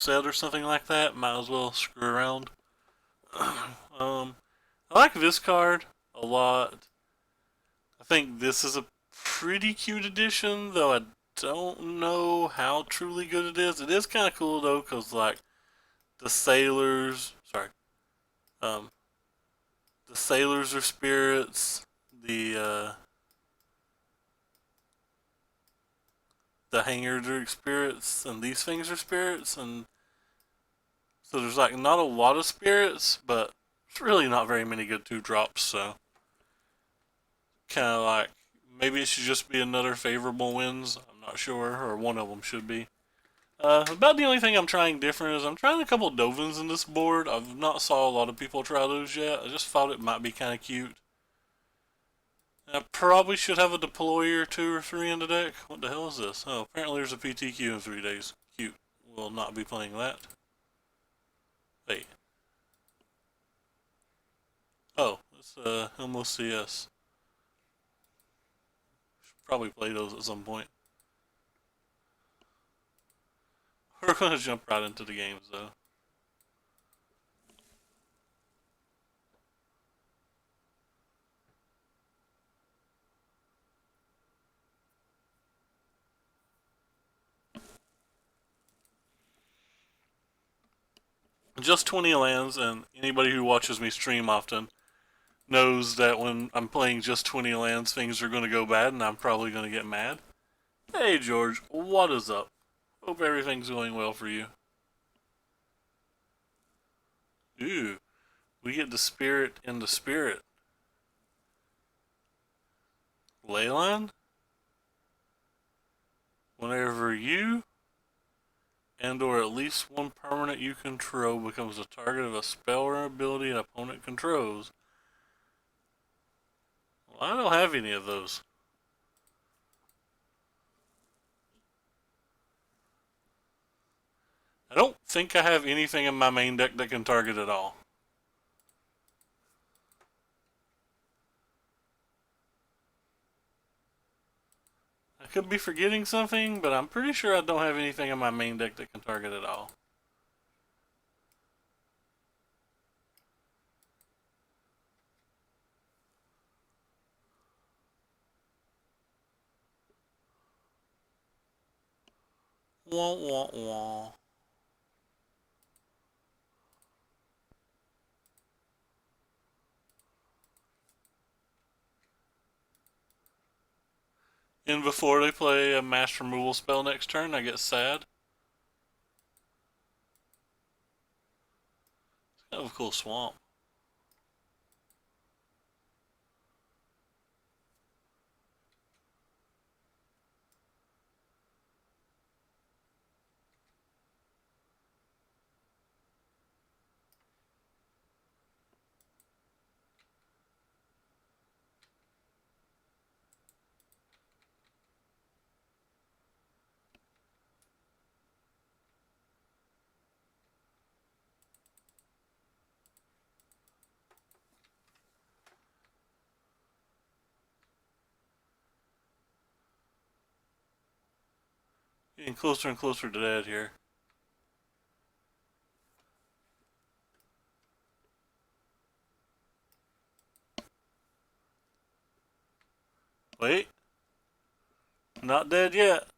set or something like that, might as well screw around. I like this card a lot. I think this is a pretty cute addition, though I don't know how truly good it is. It is kind of cool though, cause like the sailors, sorry, um, the sailors are spirits. The uh, the hangers are spirits, and these things are spirits, and so there's like not a lot of spirits, but it's really not very many good 2 drops. So kind of like maybe it should just be another favorable wins. I'm not sure, or one of them should be. About the only thing I'm trying different is I'm trying a couple Dovins in this board. I've not saw a lot of people try those yet. I just thought it might be kind of cute. I probably should have a deployer 2 or 3 in the deck. What the hell is this? Oh, apparently there's a PTQ in 3 days. Cute. Will not be playing that. Wait. Oh, it's Helmo CS. Should probably play those at some point. We're gonna jump right into the games though. Just 20 lands, and anybody who watches me stream often knows that when I'm playing just 20 lands, things are going to go bad, and I'm probably going to get mad. Hey, George, what is up? Hope everything's going well for you. Ooh, we get the spirit in the spirit. Leyline? Whenever you and or at least one permanent you control becomes the target of a spell or ability an opponent controls. Well, I don't have any of those. I don't think I have anything in my main deck that can target at all. I could be forgetting something, but I'm pretty sure I don't have anything in my main deck that can target at all. Wah wah wah. And before they play a mass removal spell next turn, I get sad. It's kind of a cool swamp. Getting closer and closer to dead here. Wait, not dead yet.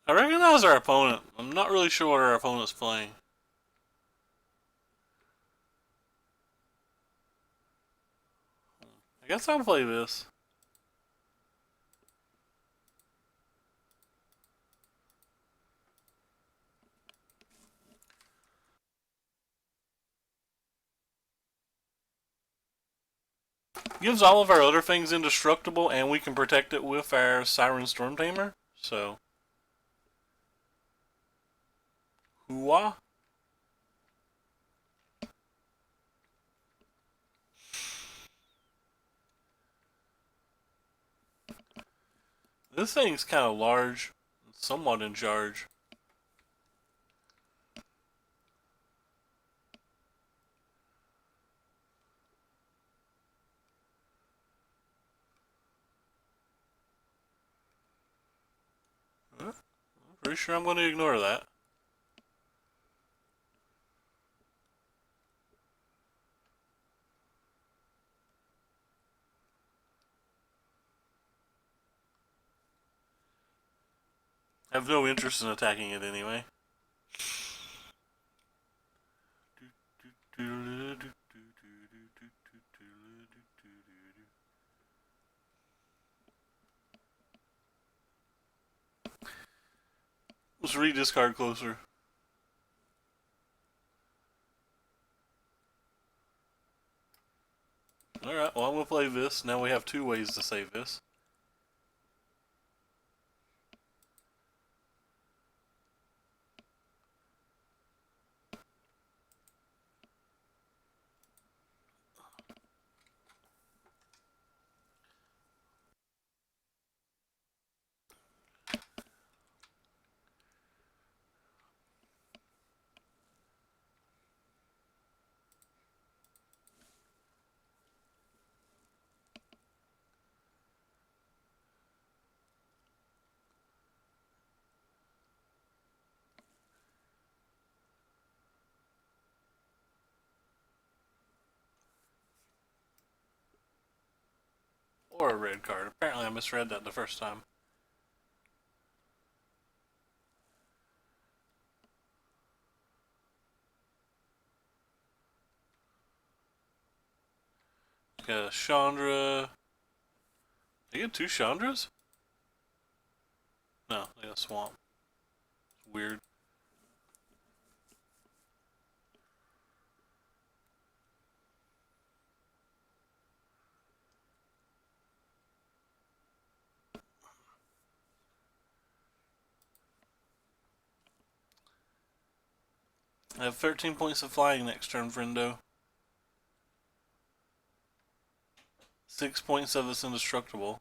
I recognize our opponent. I'm not really sure what our opponent's playing. I guess I'll play this. Gives all of our other things indestructible, and we can protect it with our Siren Storm Tamer. So, hooah. This thing's kind of large, somewhat in charge. Pretty sure I'm going to ignore that. I have no interest in attacking it anyway. Let's read this card closer. Alright, well I'm going to play this. Now we have two ways to save this. Or a red card. Apparently I misread that the first time. Got a Chandra. They get two Chandras? No, they got Swamp. Weird. I have 13 points of flying next turn, friendo. 6 points of it's indestructible.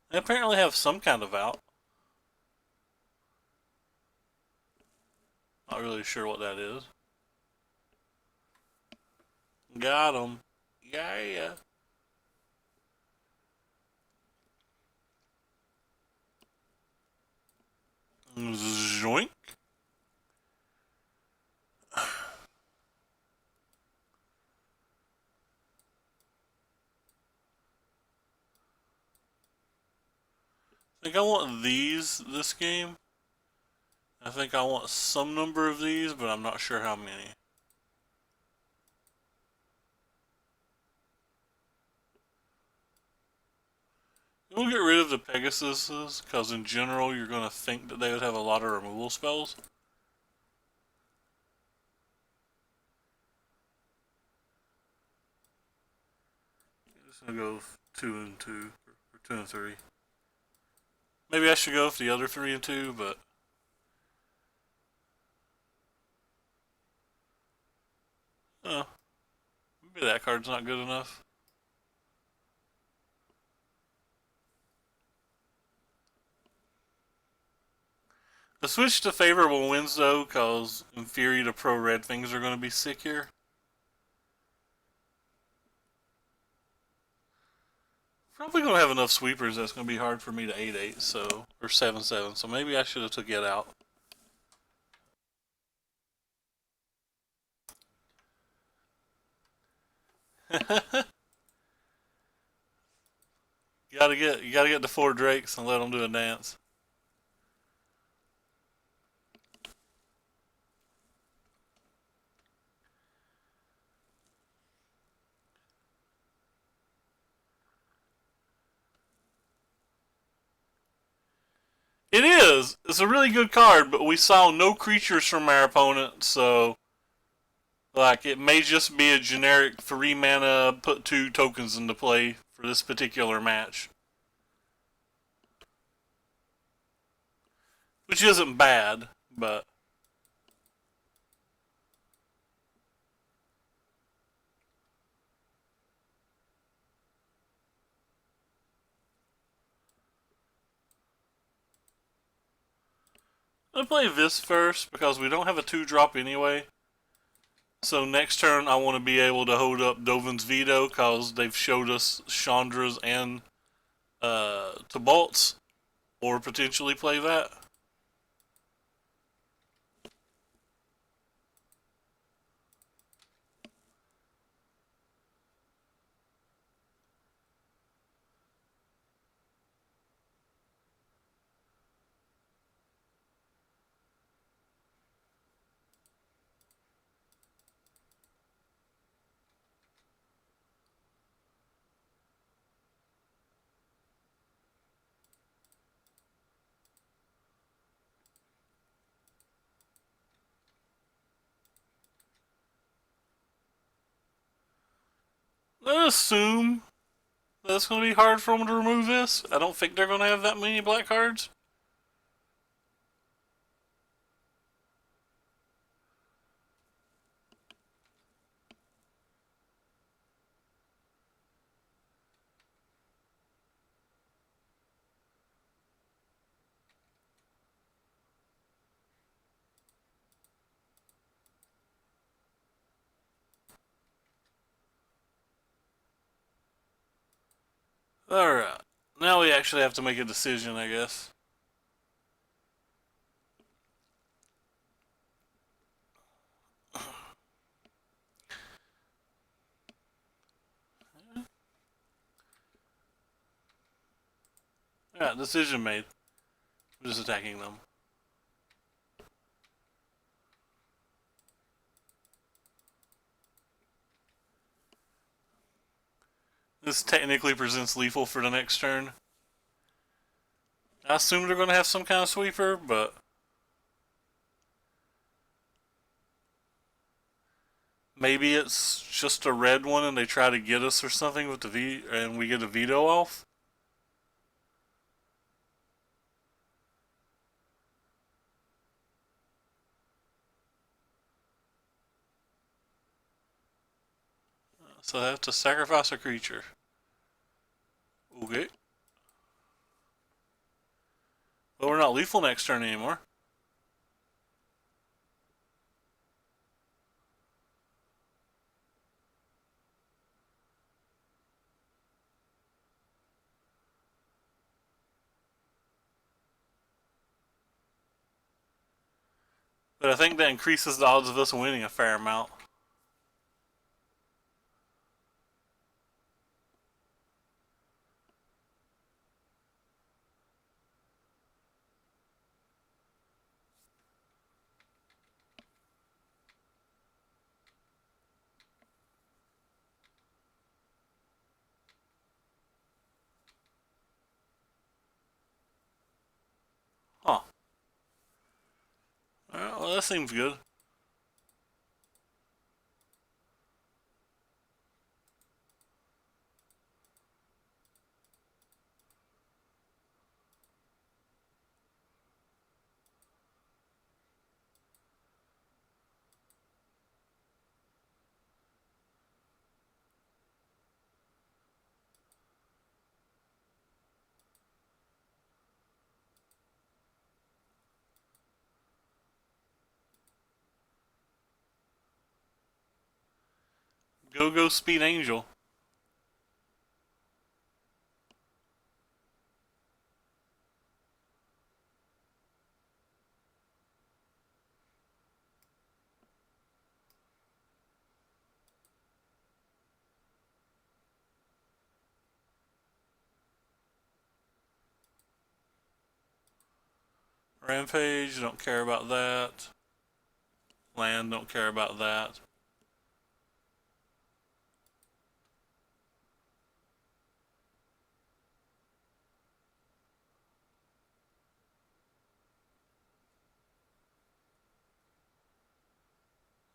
They apparently have some kind of out. Not really sure what that is. Got him. Yeah. Zoink. I think I want these this game. I think I want some number of these, but I'm not sure how many. We'll get rid of the Pegasuses, because in general you're going to think that they would have a lot of removal spells. I'm just going to go 2 and 2, or 2 and 3. Maybe I should go with the other 3 and 2, but... Oh, maybe that card's not good enough. I switched to favorable winds though, because in theory the pro red things are going to be sick here. Probably going to have enough sweepers that's going to be hard for me to 8-8, so, or 7-7, so maybe I should have took it out. you gotta get the 4 drakes and let them do a dance. It is. It's a really good card, but we saw no creatures from our opponent, so like it may just be a generic 3 mana put 2 tokens into play for this particular match. Which isn't bad, but I'm gonna play this first because we don't have a 2-drop anyway. So next turn I want to be able to hold up Dovin's Veto because they've showed us Chandra's and to bolts, or potentially play that. Let's assume that's going to be hard for them to remove this. I don't think they're going to have that many black cards. Alright. Now we actually have to make a decision, I guess. Yeah, decision made. I'm just attacking them. This technically presents lethal for the next turn. I assume they're going to have some kind of sweeper, but maybe it's just a red one and they try to get us or something with the V, and we get a veto off. So I have to sacrifice a creature. Okay. Well, we're not lethal next turn anymore. But I think that increases the odds of us winning a fair amount. Huh. Alright, well, that seems good. Go Speed Angel. Rampage, don't care about that. Land, don't care about that.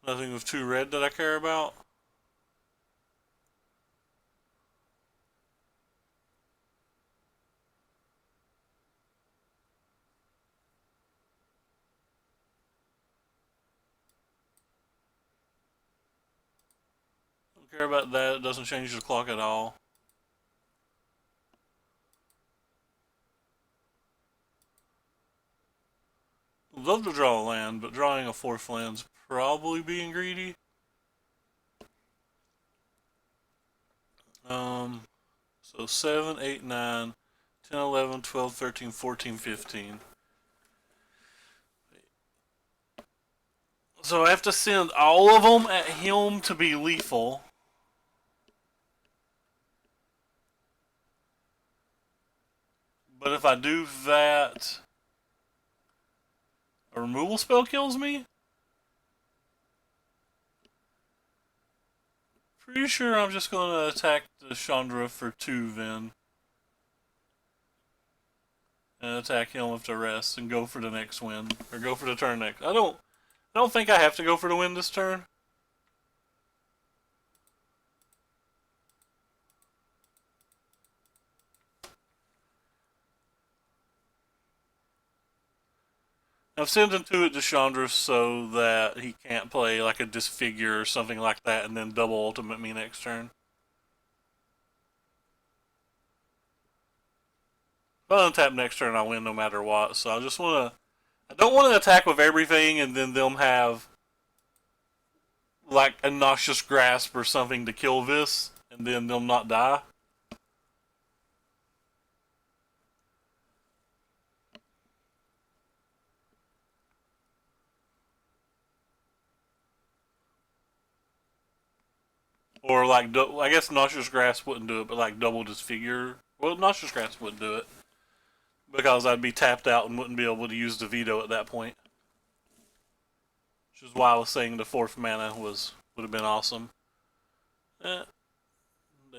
Nothing with 2 red that I care about. Don't care about that, it doesn't change the clock at all. I'd love to draw a land, but drawing a 4th land's probably being greedy. So 7, 8, 9. 10, 11, 12, 13, 14, 15. So I have to send all of them at him to be lethal. But if I do that, a removal spell kills me? Pretty sure I'm just going to attack the Chandra for 2 then. And attack him with the rest and go for the next win. Or go for the turn next. I don't think I have to go for the win this turn. I've sent into it to Chandra so that he can't play like a Disfigure or something like that and then double ultimate me next turn. If I untap next turn, I win no matter what. So I just want to. I don't want to attack with everything and then them have like a Noxious Grasp or something to kill this and then them not die. Or like, I guess Noxious Grasp wouldn't do it, but like double Disfigure. Well, Noxious Grasp wouldn't do it because I'd be tapped out and wouldn't be able to use the veto at that point. Which is why I was saying the 4th mana would have been awesome. They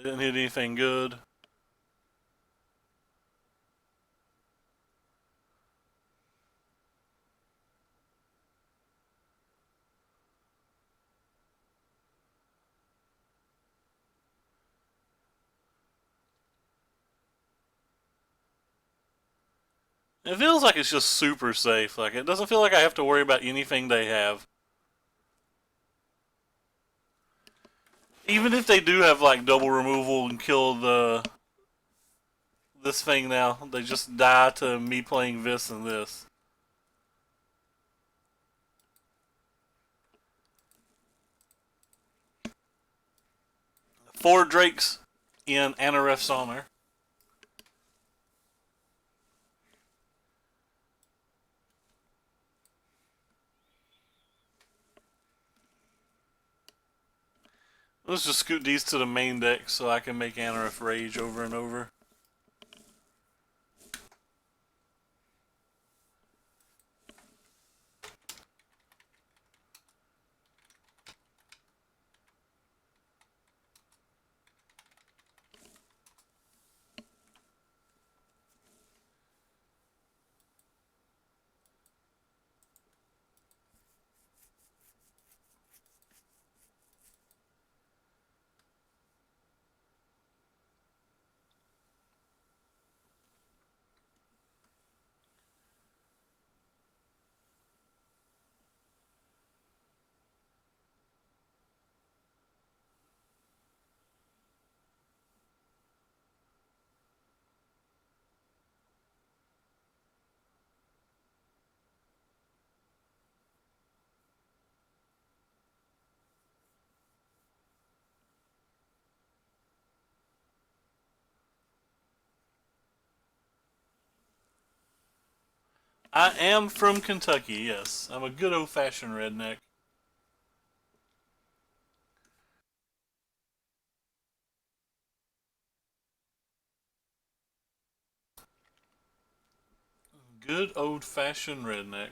didn't hit anything good. It feels like it's just super safe. Like, it doesn't feel like I have to worry about anything they have. Even if they do have like double removal and kill this thing now, they just die to me playing this and this. Four Drakes in Anareth's Honor. Let's just scoot these to the main deck so I can make Anareth rage over and over. I am from Kentucky, yes. I'm a good old-fashioned redneck. Good old-fashioned redneck.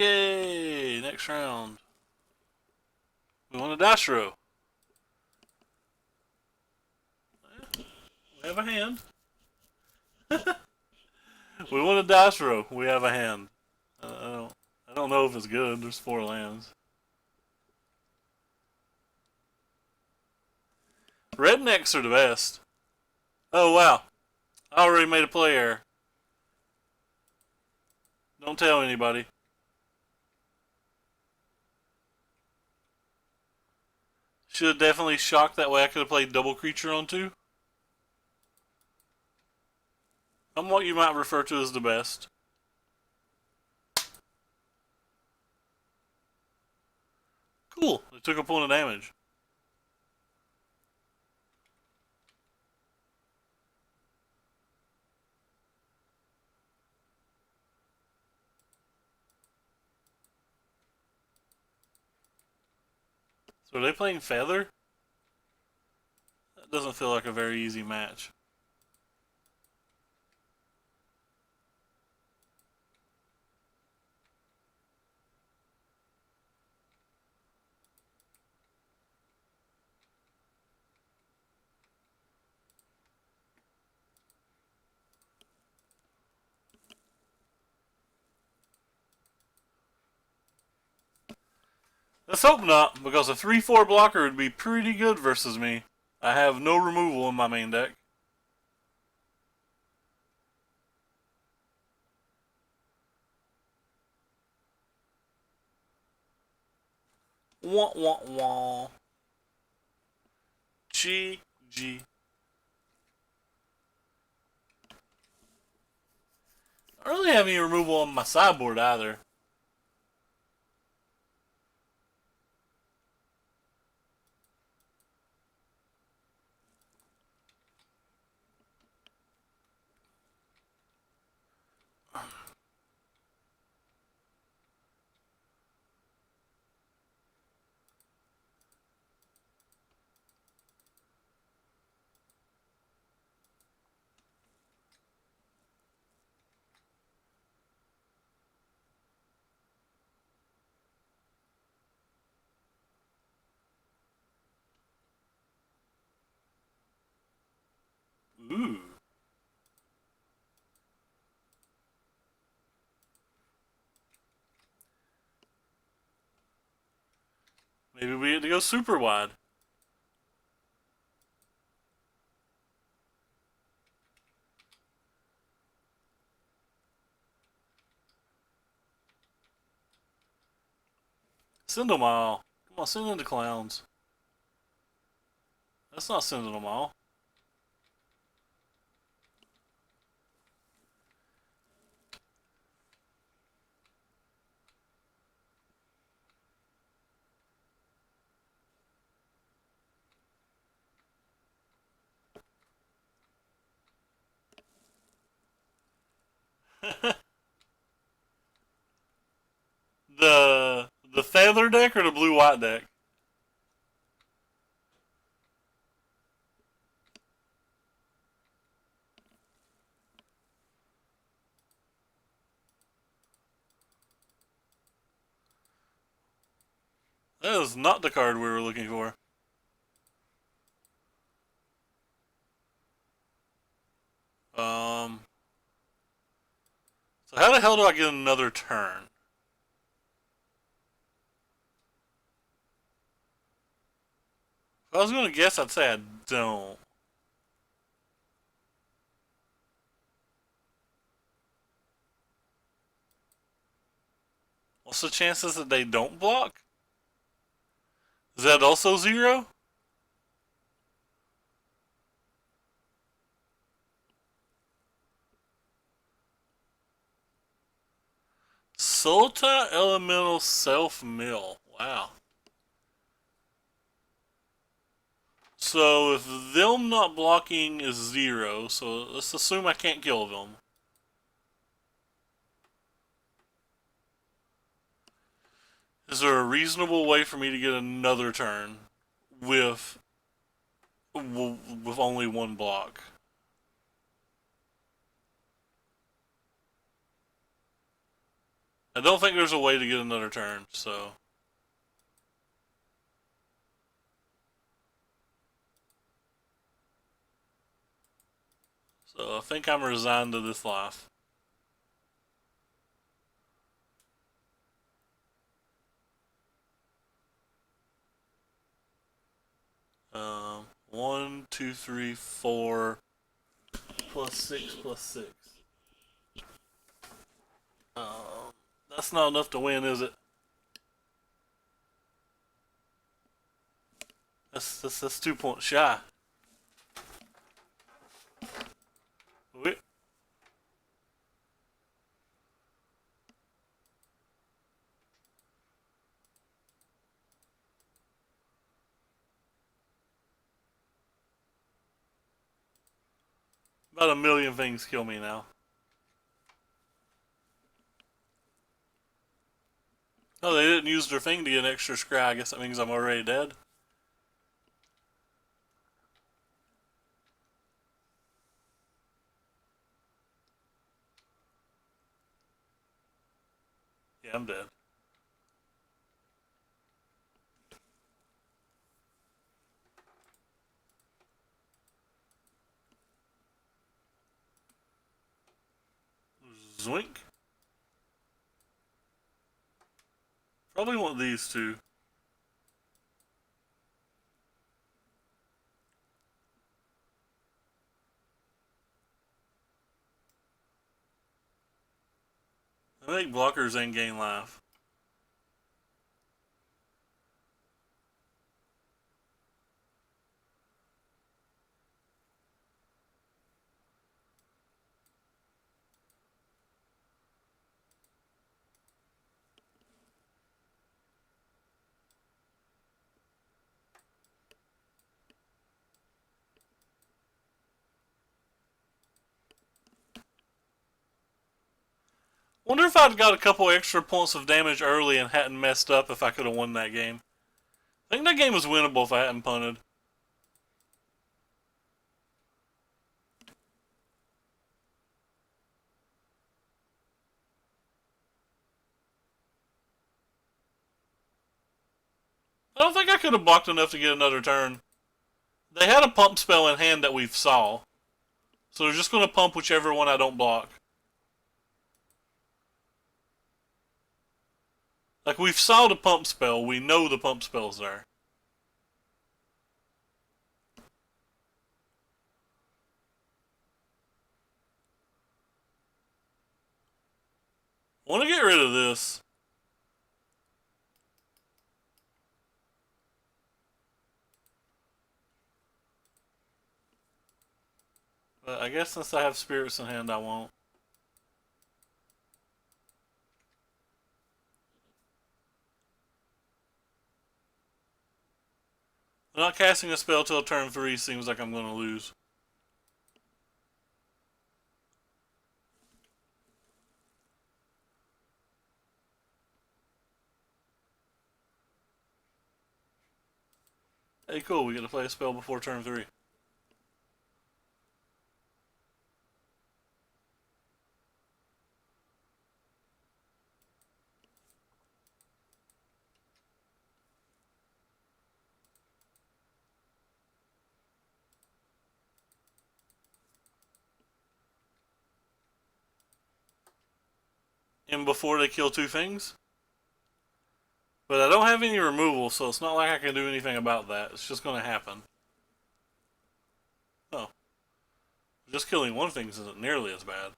Yay! Next round. We want a dice roll. We have a hand. We want a dice roll. We have a hand. I don't know if it's good. There's 4 lands. Rednecks are the best. Oh wow. I already made a play error. Don't tell anybody. Should have definitely shocked, that way I could have played double creature on 2. I'm what you might refer to as the best. Cool. They took a point of damage. So are they playing Feather? That doesn't feel like a very easy match. Let's hope not, because a 3-4 blocker would be pretty good versus me. I have no removal in my main deck. Wah wah wah. GG. I don't really have any removal on my sideboard either. Ooh. Maybe we get to go super wide. Send them all. Come on, send in the clowns. That's not sending them all. the feather deck or the blue white deck? That is not the card we were looking for. Um. So how the hell do I get another turn? If I was gonna guess, I'd say I don't. What's the chances that they don't block? Is that also 0? Sultai Elemental Self Mill. Wow. So if them not blocking is 0, so let's assume I can't kill them. Is there a reasonable way for me to get another turn with only one block? I don't think there's a way to get another turn, so. So I think I'm resigned to this life. One, two, three, four. plus 6 plus 6. That's not enough to win, is it? That's 2 points shy. Wait. About a million things kill me now. Oh, they didn't use their thing to get an extra scry. I guess that means I'm already dead. Yeah, I'm dead. Zoink. Probably want these two. I make blockers and gain life. Wonder if I'd got a couple extra points of damage early and hadn't messed up if I could have won that game. I think that game was winnable if I hadn't punted. I don't think I could have blocked enough to get another turn. They had a pump spell in hand that we saw. So they're just going to pump whichever one I don't block. Like, we've saw the pump spell. We know the pump spell's there. I want to get rid of this. But I guess since I have spirits in hand, I won't. Not casting a spell till turn 3 seems like I'm going to lose. Hey, cool, we get to play a spell before turn 3. And before they kill 2 things? But I don't have any removal, so it's not like I can do anything about that. It's just going to happen. Oh. Just killing 1 thing isn't nearly as bad.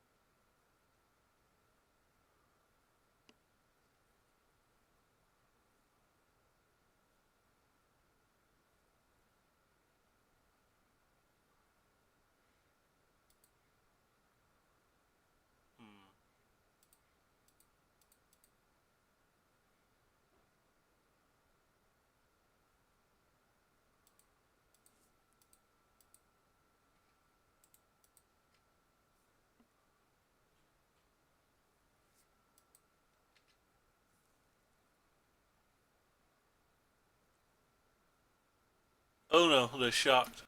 Oh no, they're shocked.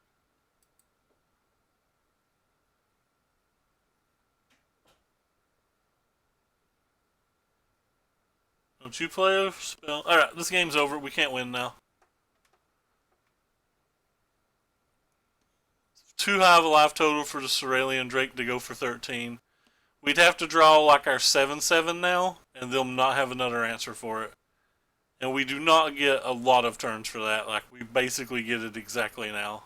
Don't you play a spell? Alright, this game's over. We can't win now. Too high of a life total for the Cerulean Drake to go for 13. We'd have to draw like our 7/7 now, and they'll not have another answer for it. And we do not get a lot of turns for that. Like, we basically get it exactly now.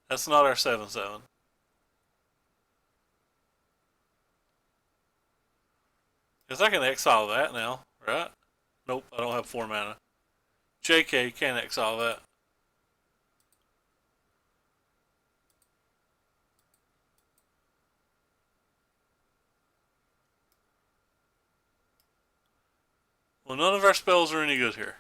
That's not our 7/7. Guess I can exile that now, right? Nope, I don't have 4 mana. JK can't exile that. Well, none of our spells are any good here.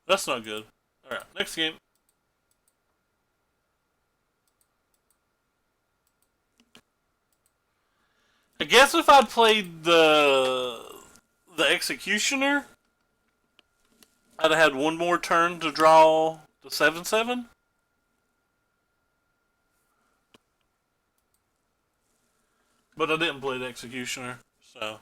That's not good. Alright, next game. I guess if I'd played the Executioner, I'd have had one more turn to draw the 7/7. But I didn't play the Executioner, so.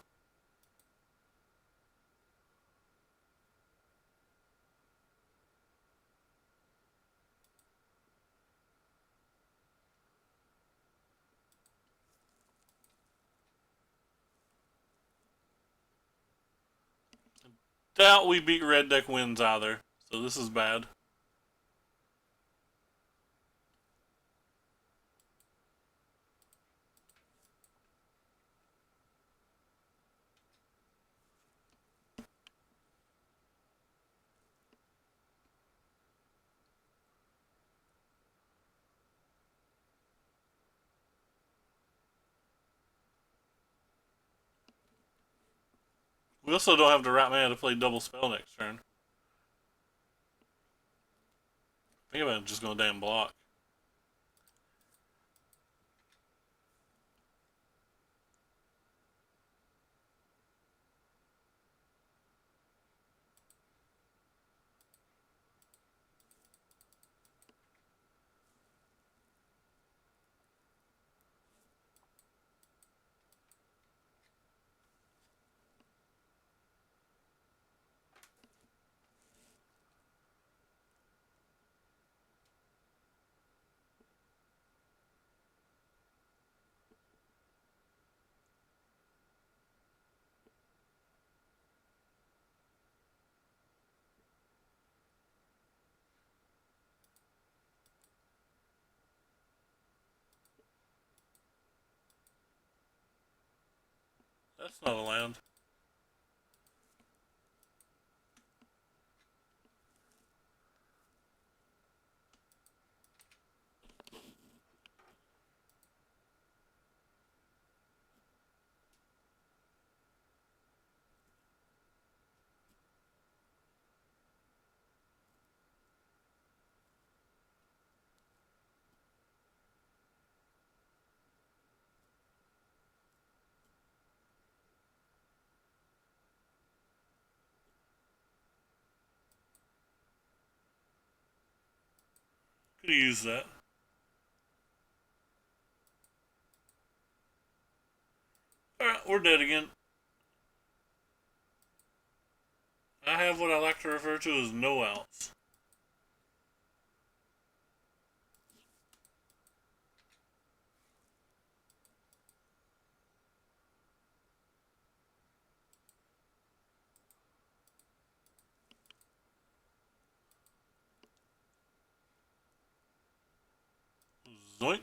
Doubt we beat Red Deck wins either, so this is bad. We also don't have the right mana to play double spell next turn. I think I'm just gonna damn block. That's not a land. Could have used that. Alright, we're dead again. I have what I like to refer to as no outs. Zoink.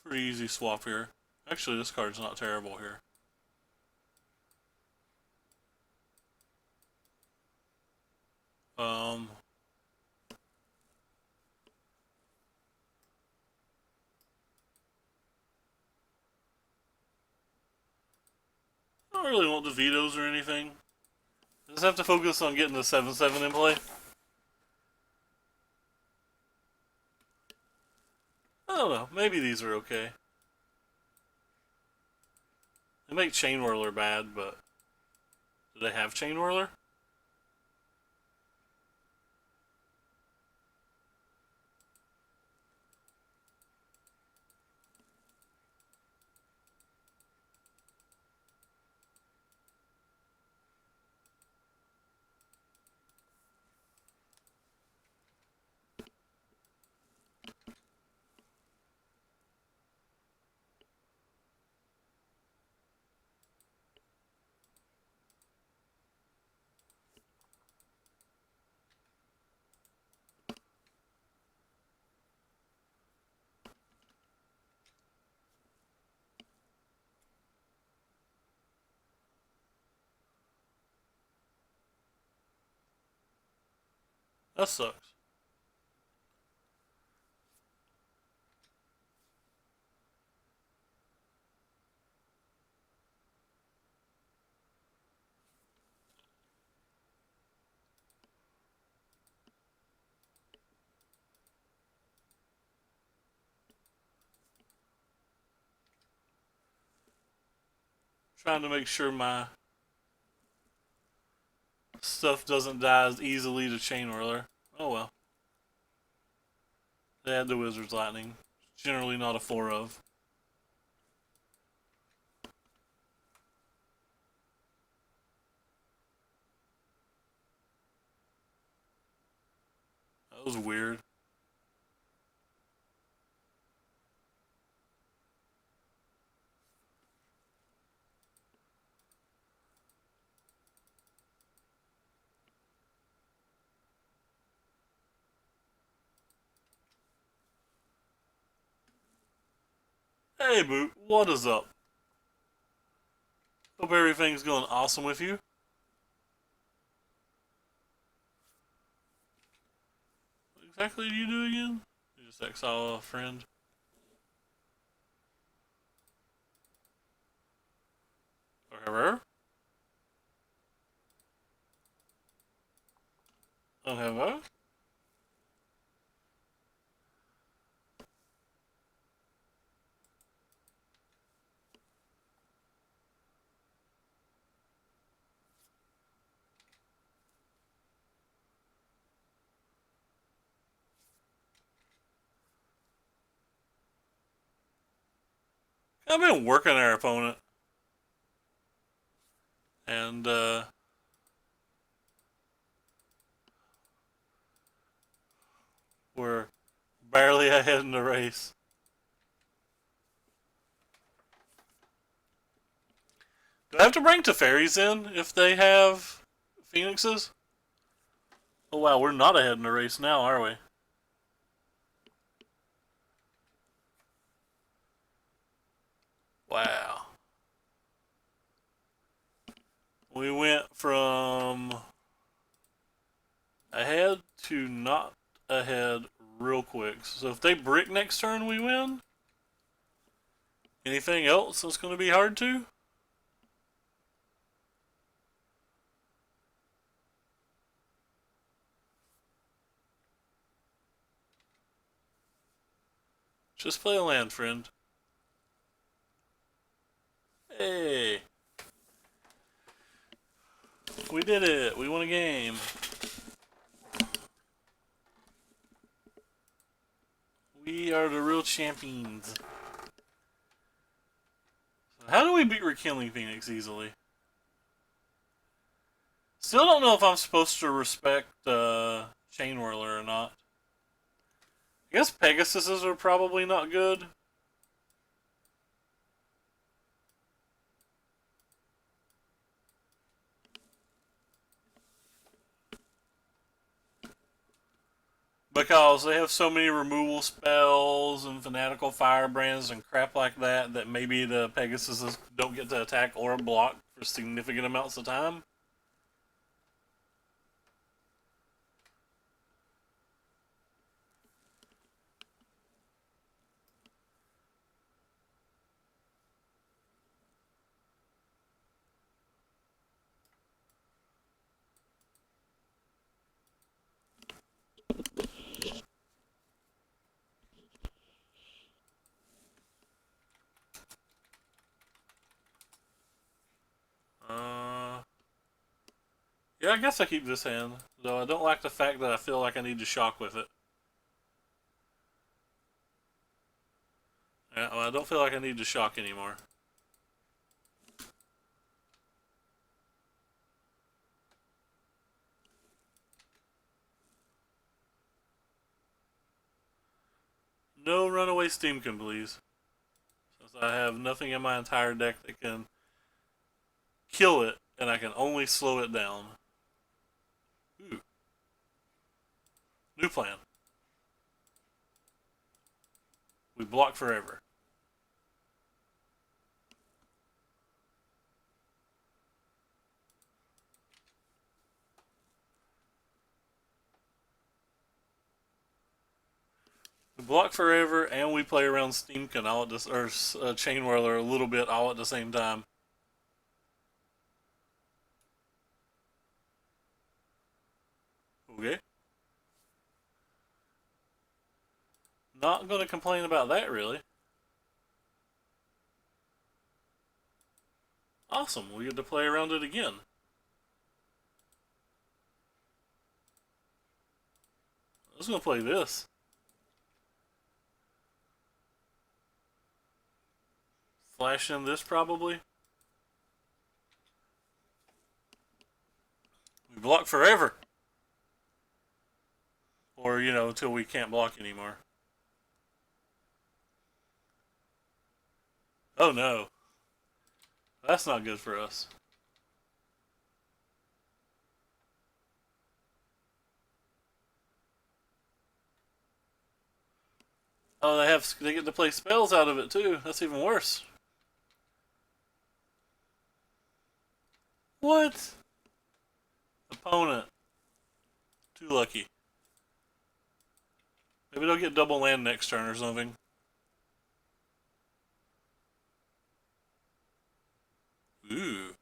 Pretty easy swap here. Actually, this card's not terrible here. Um, I don't really want the vetoes or anything. I just have to focus on getting the 7/7 in play. I don't know. Maybe these are okay. They make Chain Whirler bad, but do they have Chain Whirler? That sucks. Trying to make sure my stuff doesn't die as easily to Chain Whirler. Oh well. They had the Wizard's Lightning. Generally not a 4 of. That was weird. Hey, Boot, what is up? Hope everything's going awesome with you. What exactly do you do again? You just exile a friend. Okay, okay. I've been working our opponent. And, we're barely ahead in the race. Do I have to bring Teferis in if they have Phoenixes? Oh wow, we're not ahead in the race now, are we? Wow. We went from ahead to not ahead real quick. So if they brick next turn, we win? Anything else that's going to be hard to? Just play a land, friend. Hey. We did it. We won a game. We are the real champions. How do we beat Rekindling Phoenix easily? Still don't know if I'm supposed to respect Chain Whirler or not. I guess Pegasuses are probably not good. Because they have so many removal spells and fanatical firebrands and crap like that that maybe the Pegasuses don't get to attack or block for significant amounts of time. Yeah, I guess I keep this hand, though I don't like the fact that I feel like I need to shock with it. Yeah, well, I don't feel like I need to shock anymore. No runaway Steamkin, please. Since I have nothing in my entire deck that can kill it, and I can only slow it down. Ooh. New plan. We block forever. We block forever, and we play around Steamkin all at this, or Chain Whirler a little bit all at the same time. Okay. Not gonna complain about that, really. Awesome, we get to play around it again. I was gonna play this. Flash in this, probably. We block forever. Or, you know, until we can't block anymore. Oh no. That's not good for us. Oh, they get to play spells out of it too. That's even worse. What? Opponent. Too lucky. Maybe they'll get double land next turn or something. Ooh.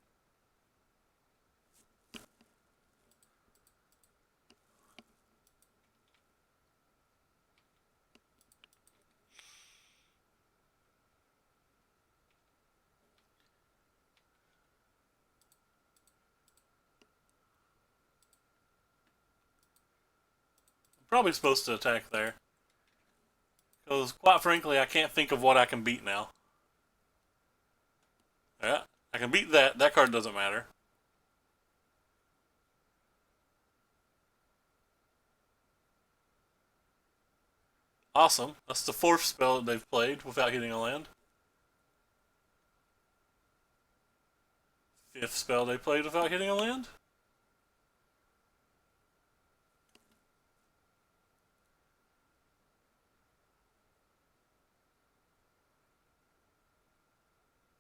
I'm probably supposed to attack there. Because, quite frankly, I can't think of what I can beat now. Yeah, I can beat that. That card doesn't matter. Awesome. That's the fourth spell that they've played without hitting a land. Fifth spell they played without hitting a land.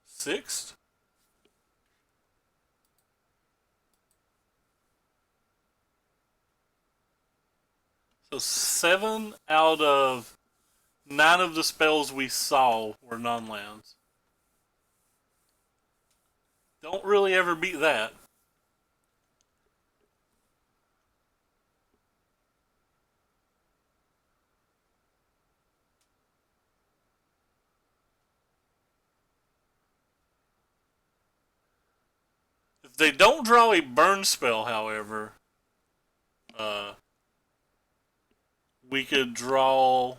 Sixth. So 7 out of 9 of the spells we saw were non-lands. Don't really ever beat that. If they don't draw a burn spell, however, we could draw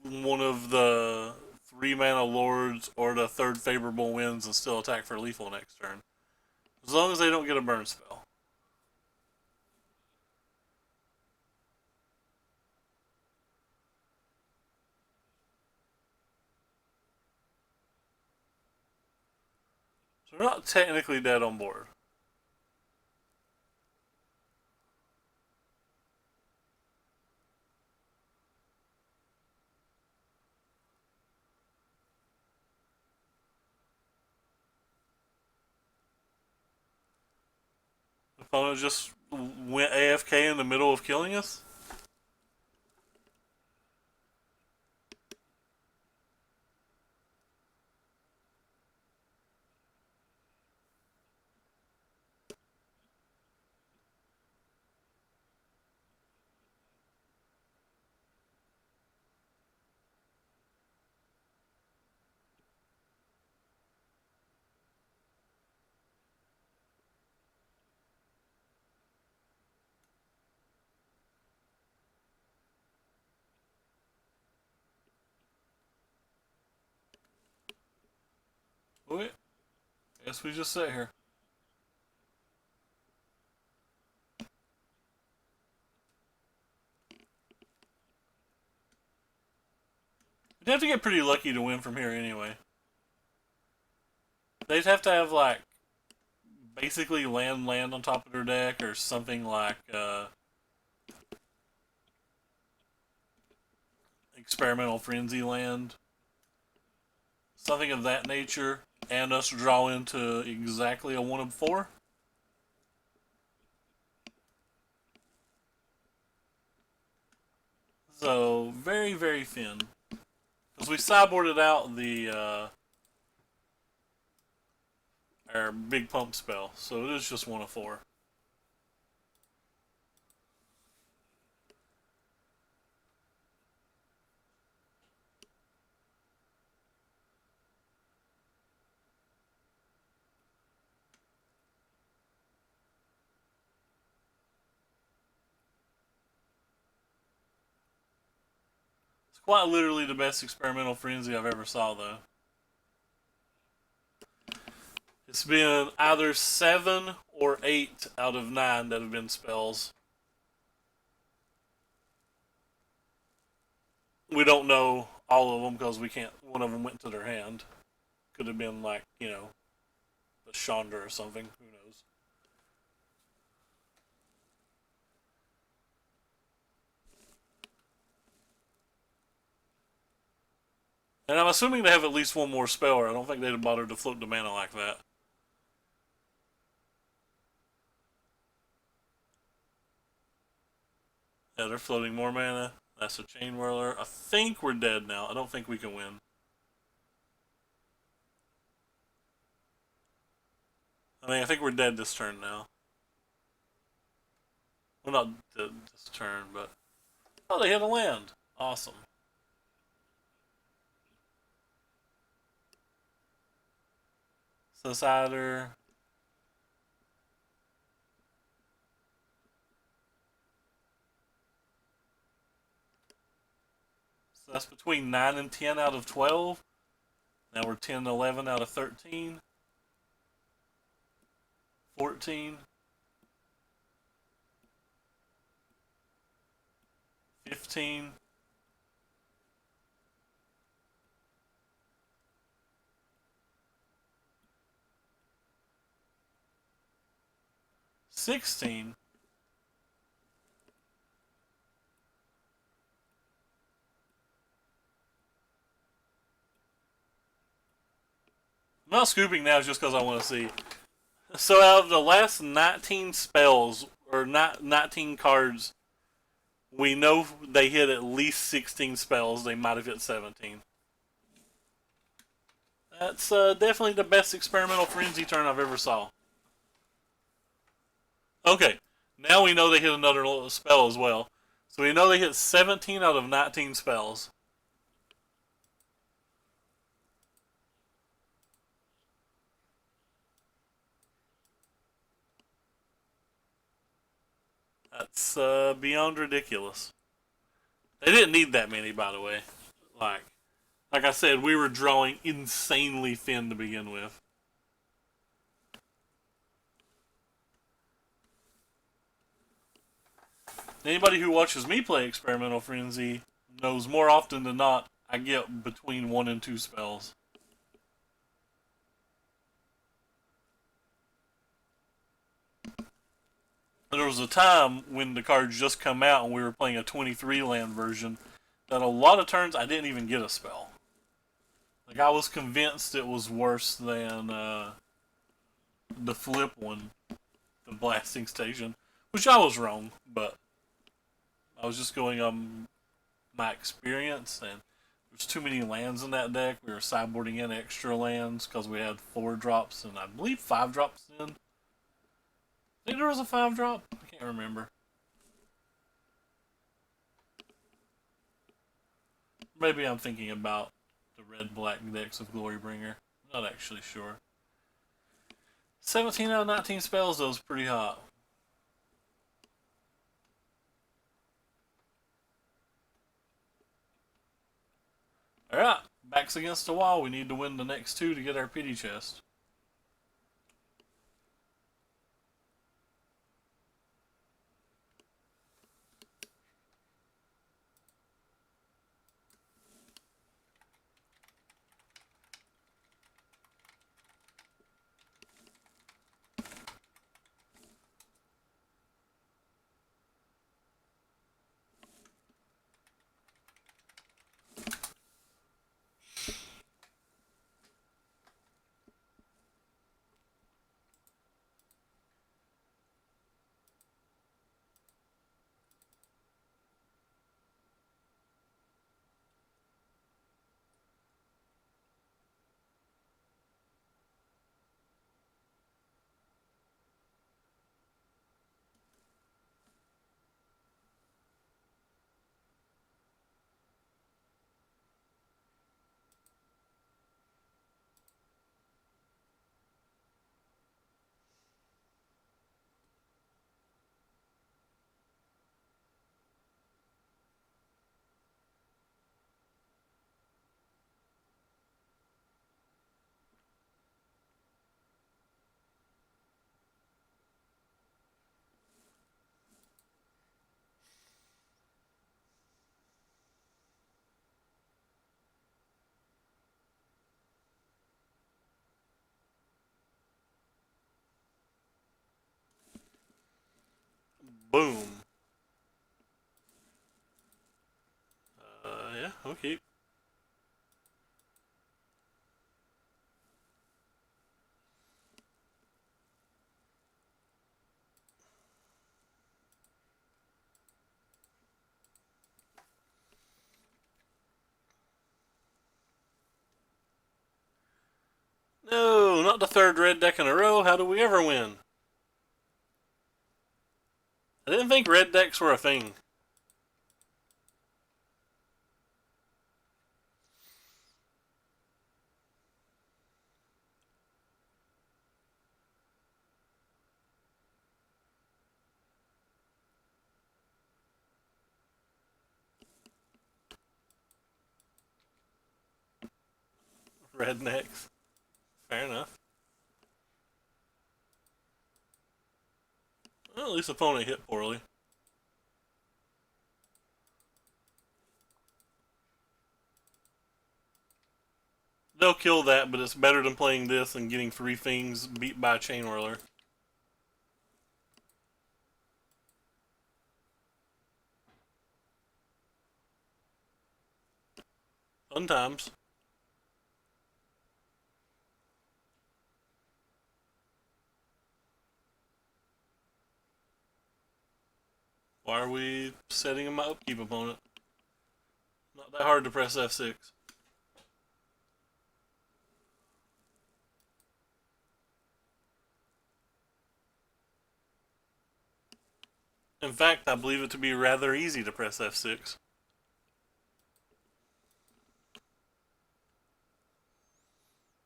one of the 3-mana lords or the third favorable winds and still attack for lethal next turn. As long as they don't get a burn spell. So we're not technically dead on board. The opponent just went AFK in the middle of killing us? Okay. Guess we just sit here. You'd have to get pretty lucky to win from here anyway. They'd have to have, like, basically land on top of their deck or something like Experimental Frenzy land. Something of that nature, and us draw into exactly a 1 of 4. So, very, very thin. Because we sideboarded out our big pump spell, so it is just 1 of 4. It's quite literally the best experimental frenzy I've ever saw, though. It's been either 7 or 8 out of 9 that have been spells. We don't know all of them because we can't. One of them went to their hand. Could have been like, the Chandra or something. Who knows? And I'm assuming they have at least one more spell, or I don't think they'd have bothered to float the mana like that. Yeah, they're floating more mana. That's a Chain Whirler. I think we're dead now. I don't think we can win. I mean, I think we're dead this turn now. Well, not dead this turn, but... Oh, they hit a land. Awesome. So it's either... So that's between 9 and 10 out of 12. Now we're 10 and 11 out of 13. 14. 15. 16. I'm not scooping now just because I want to see. So out of the last 19 spells, or 19 cards, we know they hit at least 16 spells. They might have hit 17. That's definitely the best experimental frenzy turn I've ever saw. Okay, now we know they hit another spell as well. So we know they hit 17 out of 19 spells. That's beyond ridiculous. They didn't need that many, by the way. Like I said, we were drawing insanely thin to begin with. Anybody who watches me play Experimental Frenzy knows more often than not I get between 1 and 2 spells. There was a time when the cards just come out and we were playing a 23 land version that a lot of turns I didn't even get a spell. Like, I was convinced it was worse than the flip one, the Blasting Station, which I was wrong, but I was just going on my experience, and there's too many lands in that deck. We were sideboarding in extra lands because we had 4 drops and I believe 5 drops in. I think there was a 5 drop. I can't remember. Maybe I'm thinking about the red-black decks of Glorybringer. I'm not actually sure. 17 out of 19 spells, though, is pretty hot. Alright, backs against the wall. We need to win the next 2 to get our pity chest. Boom. Yeah, okay. No, not the third red deck in a row. How do we ever win? I didn't think red decks were a thing. Rednecks. Fair enough. Well, at least the opponent hit poorly. They'll kill that, but it's better than playing this and getting three things beat by a chain whirler. Sometimes. Why are we setting him my upkeep opponent? Not that hard to press F6. In fact, I believe it to be rather easy to press F6.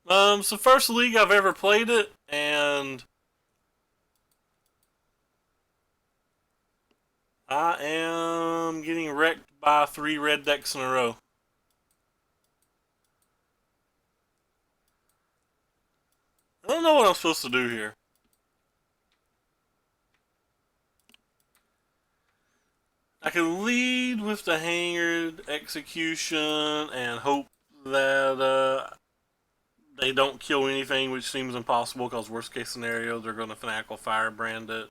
It's the first league I've ever played it, and I am getting wrecked by 3 red decks in a row. I don't know what I'm supposed to do here. I can lead with the Hangered Execution and hope that they don't kill anything, which seems impossible because worst case scenario, they're going to Fanatical Firebrand it.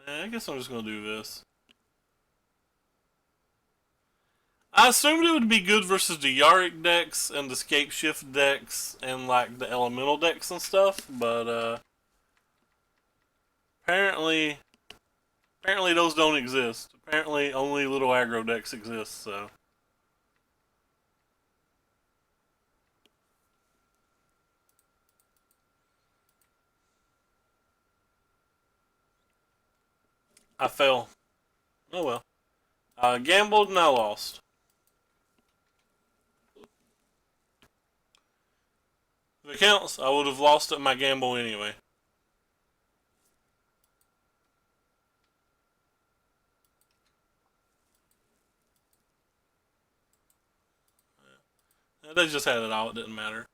I guess I'm just going to do this. I assumed it would be good versus the Yarick decks and the Scape Shift decks and like the Elemental decks and stuff, but apparently those don't exist. Apparently only little aggro decks exist, so. I fell. Oh well. I gambled and I lost. If it counts, I would have lost at my gamble anyway. They just had it all, it didn't matter.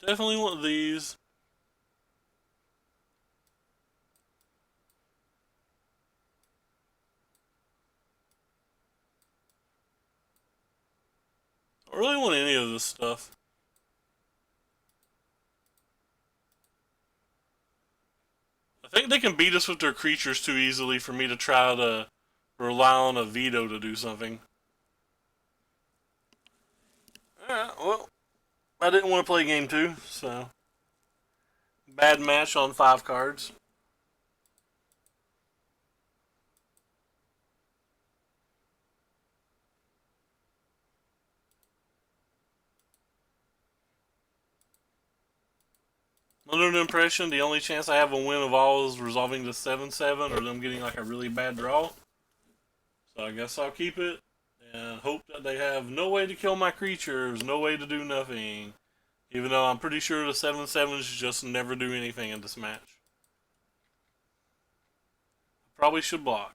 Definitely want these. I don't really want any of this stuff. I think they can beat us with their creatures too easily for me to try to rely on a veto to do something. Alright, well, I didn't want to play game 2, so. Bad match on 5 cards. Under the impression the only chance I have a win of all is resolving the 7-7 or them getting like a really bad draw. So I guess I'll keep it and hope that they have no way to kill my creatures, no way to do nothing. Even though I'm pretty sure the 7-7s just never do anything in this match. Probably should block.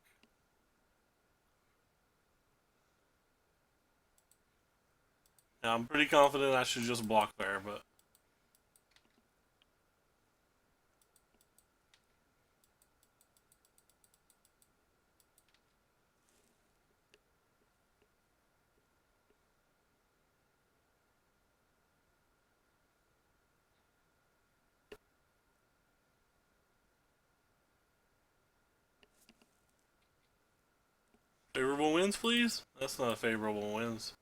Now I'm pretty confident I should just block there, but Favorable wins, please? That's not a favorable wins.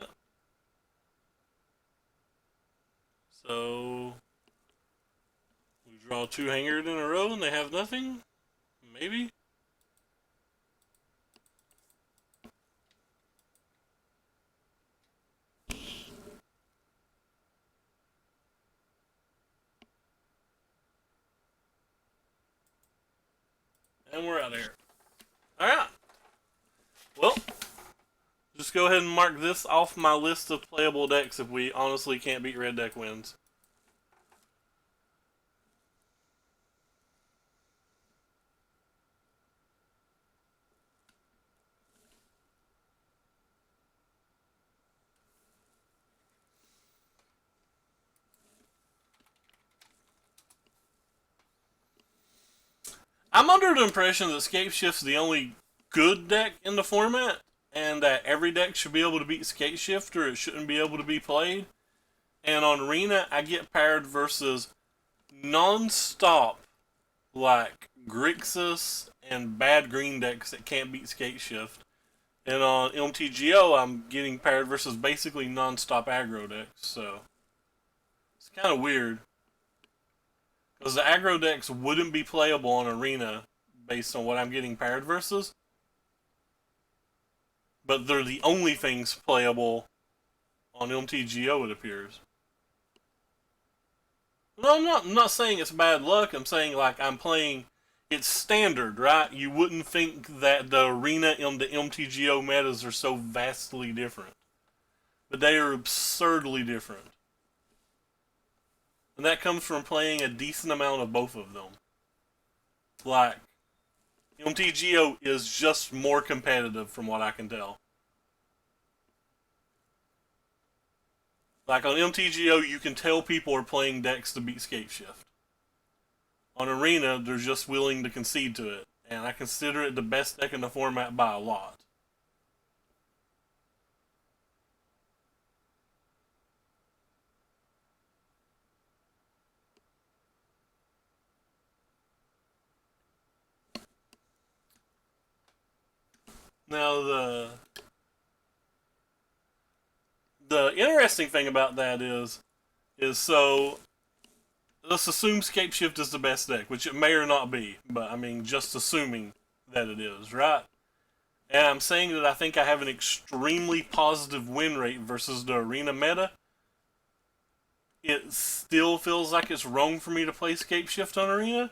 Yeah. So we draw 2 hangers in a row and they have nothing? Maybe? And we're out of here. Alright. Well, just go ahead and mark this off my list of playable decks if we honestly can't beat red deck wins. I'm under the impression that Scapeshift's the only good deck in the format, and that every deck should be able to beat Scapeshift or it shouldn't be able to be played. And on Arena, I get paired versus non-stop, like, Grixis and bad green decks that can't beat Scapeshift. And on MTGO, I'm getting paired versus basically non-stop aggro decks, so it's kind of weird. Because the aggro decks wouldn't be playable on Arena based on what I'm getting paired versus. But they're the only things playable on MTGO, it appears. No, I'm not saying it's bad luck. I'm saying, like, I'm playing... It's standard, right? You wouldn't think that the Arena and the MTGO metas are so vastly different. But they are absurdly different. And that comes from playing a decent amount of both of them. Like, MTGO is just more competitive from what I can tell. Like on MTGO, you can tell people are playing decks to beat Scapeshift. On Arena, they're just willing to concede to it. And I consider it the best deck in the format by a lot. Now the interesting thing about that is so let's assume Scapeshift is the best deck, which it may or not be, but I mean just assuming that it is, right? And I'm saying that I think I have an extremely positive win rate versus the Arena meta. It still feels like it's wrong for me to play Scapeshift on Arena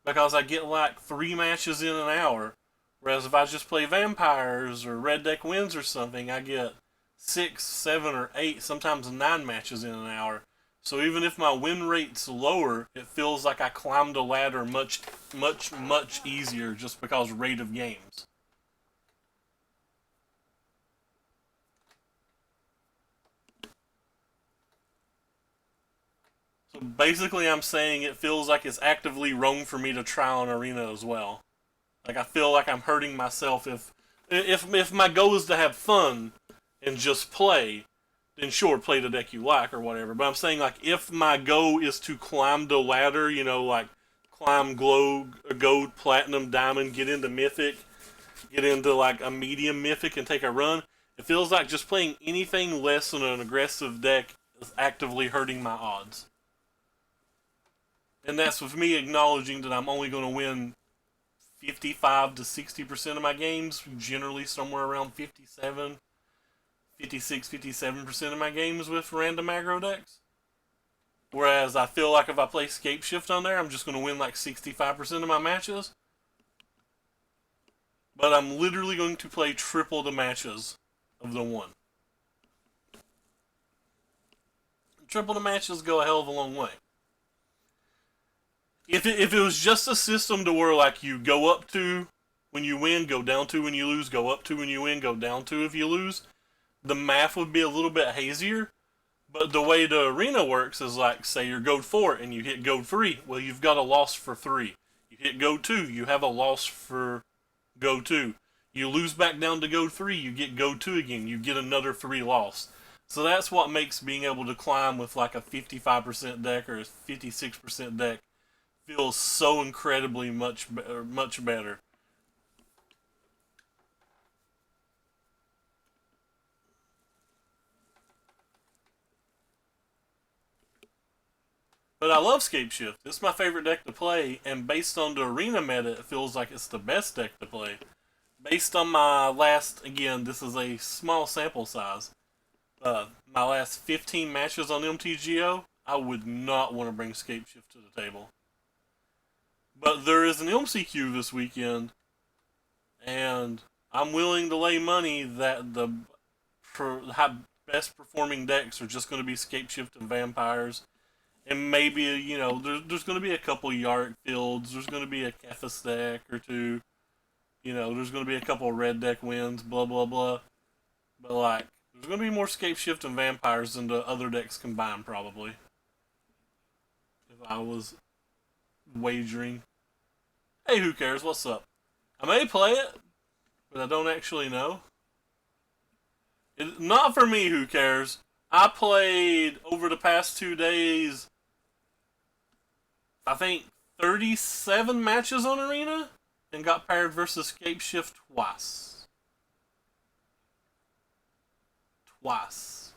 because I get like 3 matches in an hour. Whereas if I just play Vampires or Red Deck Wins or something, I get 6, 7, or 8, sometimes 9 matches in an hour. So even if my win rate's lower, it feels like I climbed a ladder much, much, much easier just because rate of games. So basically I'm saying it feels like it's actively wrong for me to try on Arena as well. Like I feel like I'm hurting myself if my goal is to have fun and just play, then sure, play the deck you like or whatever. But I'm saying like if my goal is to climb the ladder, you know, like climb gold, platinum, diamond, get into mythic, get into like a medium mythic and take a run, it feels like just playing anything less than an aggressive deck is actively hurting my odds. And that's with me acknowledging that I'm only going to win 55 to 60% of my games, generally somewhere around 57, 56, 57% of my games with random aggro decks. Whereas I feel like if I play Scapeshift on there, I'm just going to win like 65% of my matches. But I'm literally going to play triple the matches of the one. Triple the matches go a hell of a long way. If it was just a system to where like you go up to when you win, go down to when you lose, go up to when you win, go down to if you lose, the math would be a little bit hazier. But the way the Arena works is like, say you're Gold 4 and you hit Gold 3, well you've got a loss for 3. You hit Gold 2, you have a loss for Gold 2. You lose back down to Gold 3, you get Gold 2 again, you get another 3 loss. So that's what makes being able to climb with like a 55% deck or a 56% deck feels so incredibly much better. But I love Scapeshift. It's my favorite deck to play, and based on the arena meta, it feels like it's the best deck to play. Based on my last, again, this is a small sample size, my last 15 matches on MTGO, I would not want to bring Scapeshift to the table. But there is an MCQ this weekend, and I'm willing to lay money that the best performing decks are just going to be Scapeshift and Vampires. And maybe, there's going to be a couple Yarick Fields, there's going to be a Kefis deck or two, there's going to be a couple red deck wins, blah, blah, blah. But, like, there's going to be more Scapeshift and Vampires than the other decks combined, probably. If I was wagering. Hey, who cares? What's up? I may play it, but I don't actually know. Not for me, who cares? I played over the past 2 days, I think 37 matches on Arena and got paired versus Scapeshift twice. Twice.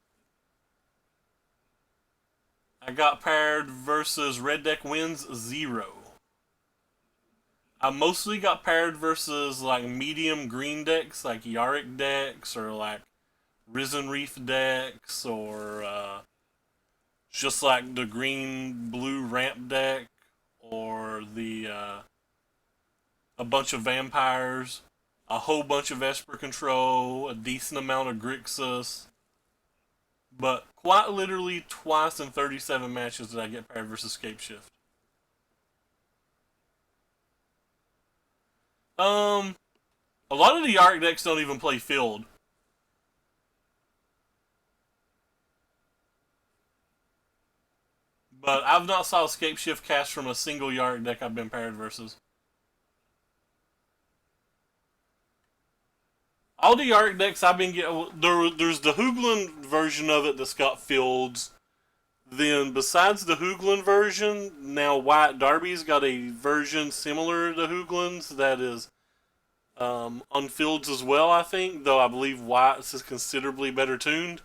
I got paired versus Red Deck Wins 0. I mostly got paired versus like medium green decks, like Yarick decks or like Risen Reef decks, or just like the green blue ramp deck, or the a bunch of vampires, a whole bunch of Esper Control, a decent amount of Grixis. But quite literally twice in 37 matches did I get paired versus Scapeshift. A lot of the Yarick decks don't even play field. But I've not saw Scapeshift cast from a single Yarick deck I've been paired versus. All the Yarick decks I've been getting, there's the Hoogland version of it that's got fields. Then besides the Hoogland version, now White Derby's got a version similar to Hoogland's that is on fields as well, I think, though I believe White's is considerably better tuned.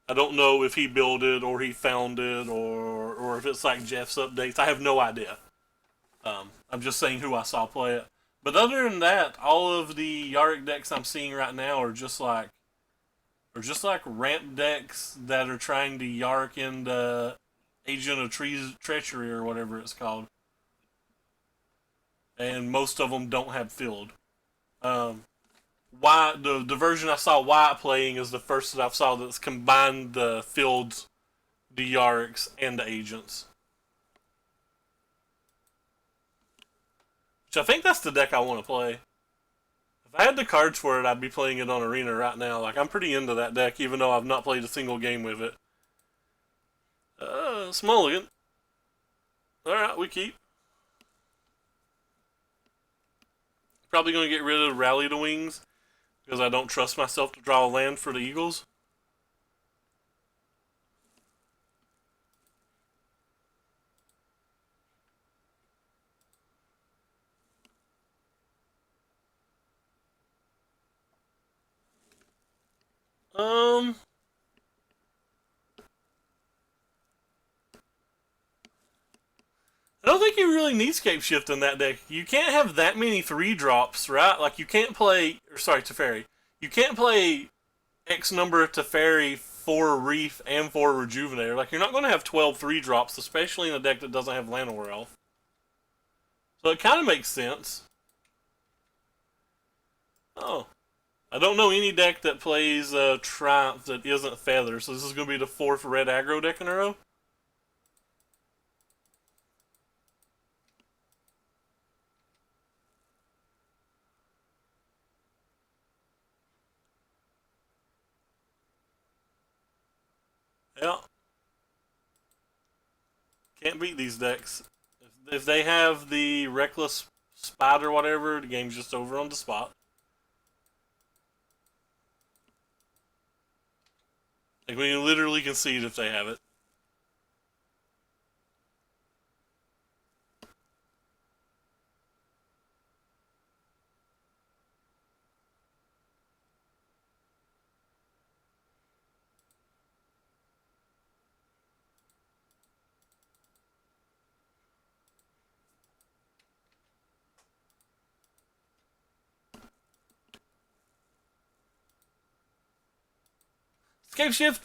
I don't know if he built it or he found it or if it's like Jeff's updates. I have no idea. I'm just saying who I saw play it. But other than that, all of the Yarick decks I'm seeing right now are just like ramp decks that are trying to Yarick into Agent of Treachery or whatever it's called. And most of them don't have field. The version I saw Wyatt playing is the first that I've saw that's combined the fields, the Yaricks, and the agents. Which I think that's the deck I want to play. If I had the cards for it, I'd be playing it on Arena right now. Like, I'm pretty into that deck, even though I've not played a single game with it. Smulligan. Alright, we keep. Probably going to get rid of Rally the Wings, because I don't trust myself to draw a land for the Eagles. I don't think you really need Scapeshift in that deck. You can't have that many 3-drops, right? Like, you can't play, Teferi. You can't play X number of Teferi, 4 Reef, and 4 Rejuvenator. Like, you're not going to have 12 3-drops, especially in a deck that doesn't have Llanowar Elf. So it kind of makes sense. Oh. I don't know any deck that plays Triumph that isn't Feather, so this is going to be the 4th red aggro deck in a row. Yeah. Can't beat these decks. If they have the Reckless Spot or whatever, the game's just over on the spot. Like, we can literally concede if they have it. Scapeshift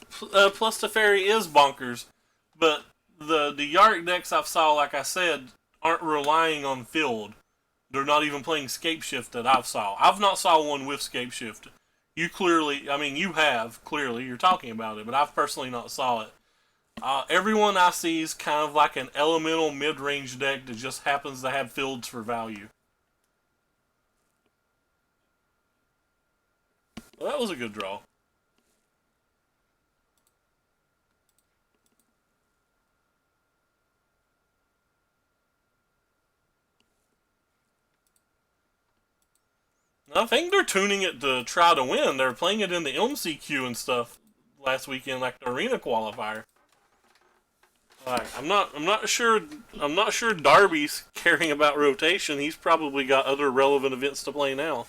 plus Teferi is bonkers, but the Yarick decks I've saw, like I said, aren't relying on field. They're not even playing Scapeshift that I've saw. I've not saw one with Scapeshift. You clearly, I mean, you have clearly. You're talking about it, but I've personally not saw it. Everyone I see is kind of like an elemental mid-range deck that just happens to have fields for value. Well, that was a good draw. I think they're tuning it to try to win. They're playing it in the MCQ and stuff last weekend, like the arena qualifier. Like, I'm not sure Darby's caring about rotation. He's probably got other relevant events to play now.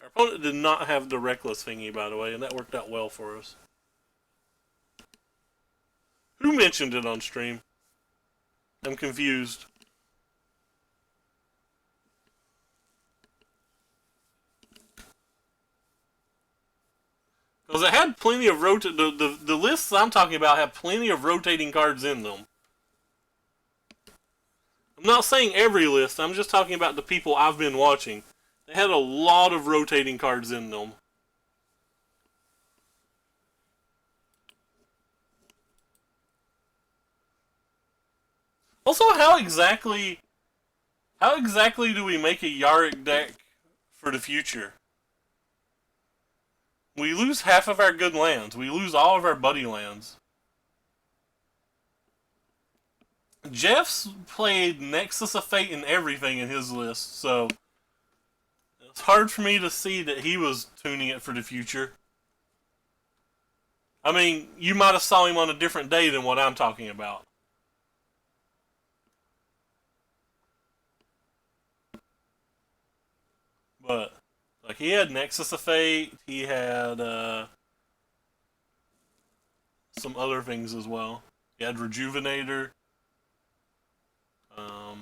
Our opponent did not have the reckless thingy, by the way, and that worked out well for us. Who mentioned it on stream? I'm confused. Because it had plenty of the lists I'm talking about have plenty of rotating cards in them. I'm not saying every list, I'm just talking about the people I've been watching. They had a lot of rotating cards in them. Also, how exactly do we make a Yarick deck for the future? We lose half of our good lands. We lose all of our buddy lands. Jeff's played Nexus of Fate and everything in his list, so it's hard for me to see that he was tuning it for the future. I mean, you might have saw him on a different day than what I'm talking about. But like, he had Nexus of Fate, he had some other things as well. He had Rejuvenator. Oh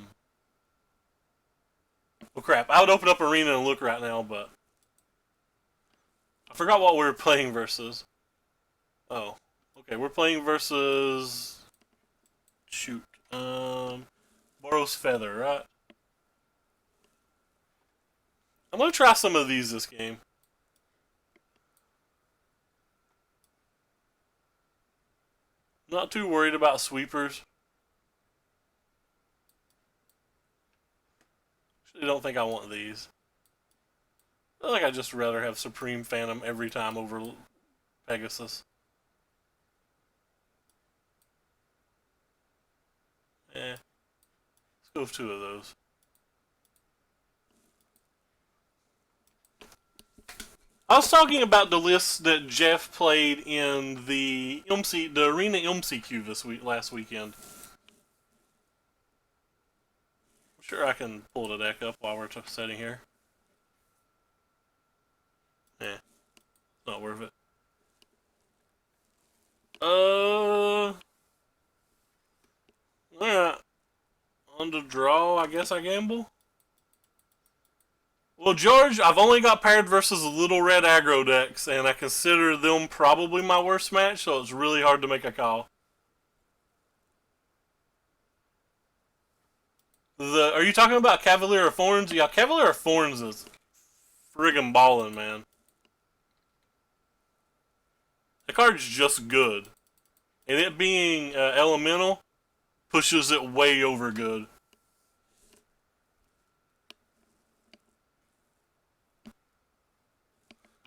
crap! I would open up Arena and look right now, but I forgot what we were playing versus. Oh, okay, we're playing versus. Shoot, Boros Feather, right? I'm gonna try some of these this game. Not too worried about sweepers. Actually, don't think I want these. I feel like I'd just rather have Supreme Phantom every time over Pegasus. Let's go with two of those. I was talking about the list that Jeff played in the Arena MCQ last weekend. I'm sure I can pull the deck up while we're sitting here. Not worth it. Alright. On the draw, I guess I gamble. Well, George, I've only got paired versus little red aggro decks, and I consider them probably my worst match, so it's really hard to make a call. Are you talking about Cavalier of Thorns? Yeah, Cavalier of Thorns is friggin' ballin', man. The card's just good. And it being elemental pushes it way over good.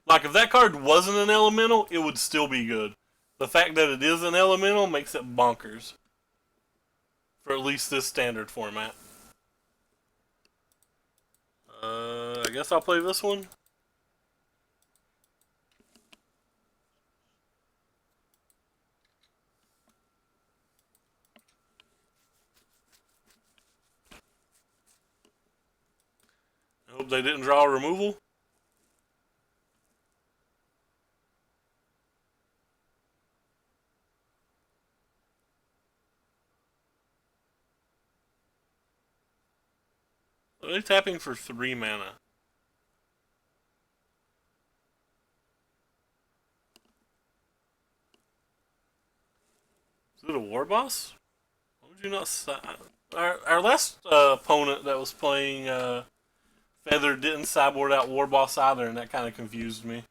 Like, if that card wasn't an elemental, it would still be good. The fact that it is an elemental makes it bonkers. for at least this standard format. I guess I'll play this one. I hope they didn't draw a removal. Are they tapping for 3 mana? Is it a war boss? Why would you not say? Our last opponent that was playing Feather didn't sideboard out war boss either, and that kind of confused me.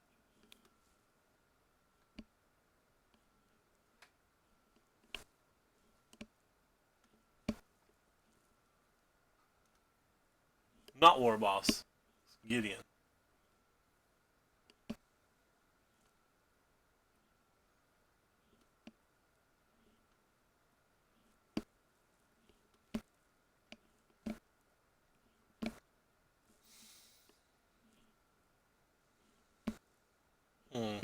Not war boss. Gideon. Hmm.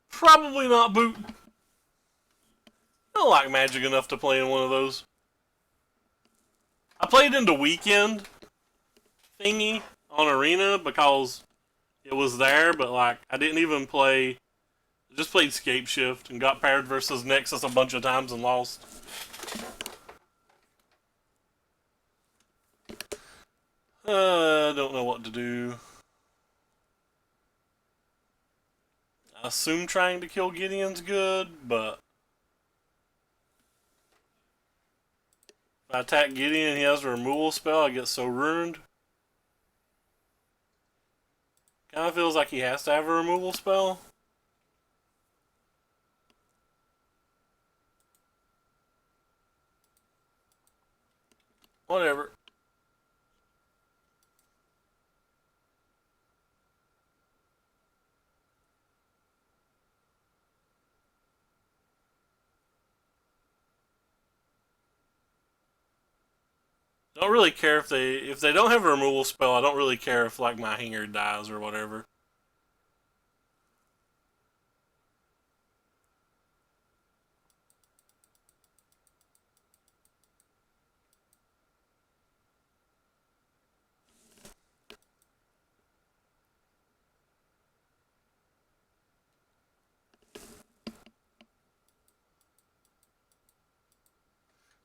Probably not boot. I don't like Magic enough to play in one of those. I played into Weekend thingy on Arena because it was there, but like I didn't even play. I just played Scape Shift and got paired versus Nexus a bunch of times and lost. I don't know what to do. I assume trying to kill Gideon's good, but if I attack Gideon and he has a removal spell, I get so ruined. Kind of feels like he has to have a removal spell. Whatever. Don't really care if they don't have a removal spell. I don't really care if like my hanger dies or whatever.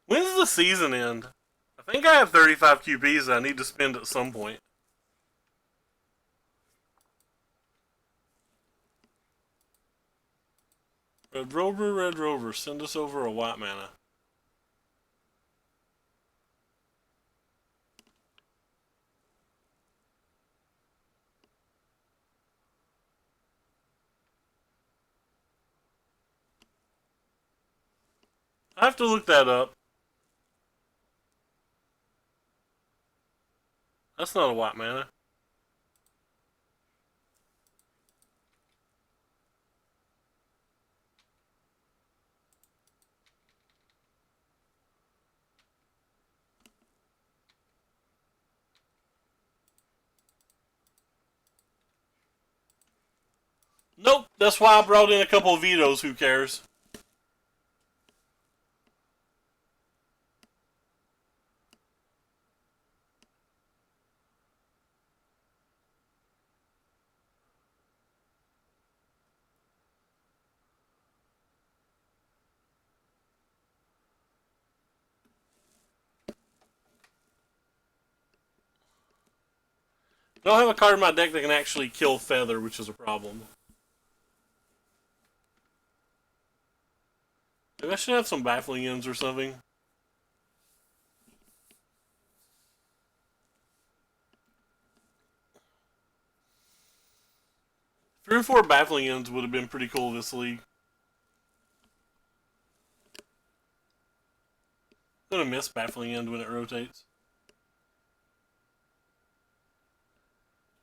When's the season end? I think I have 35 QBs that I need to spend at some point. Red Rover, send us over a white mana. I have to look that up. That's not a white mana. Nope, that's why I brought in a couple of vetoes, who cares? I don't have a card in my deck that can actually kill Feather, which is a problem. Maybe I should have some Baffling Ends or something. 3 or 4 Baffling Ends would have been pretty cool this league. Gonna miss Baffling End when it rotates.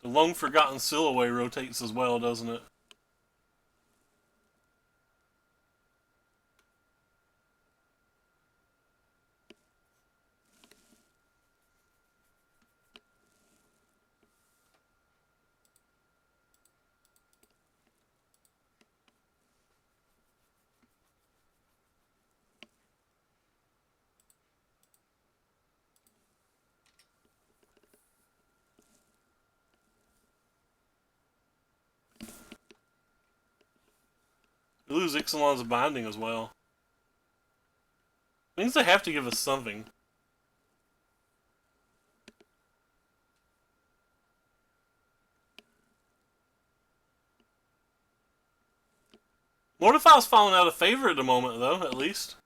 The long forgotten Silloway rotates as well, doesn't it? We lose Ixalan's Binding as well. Means they have to give us something. Mortify's falling out of favor at the moment, though, at least.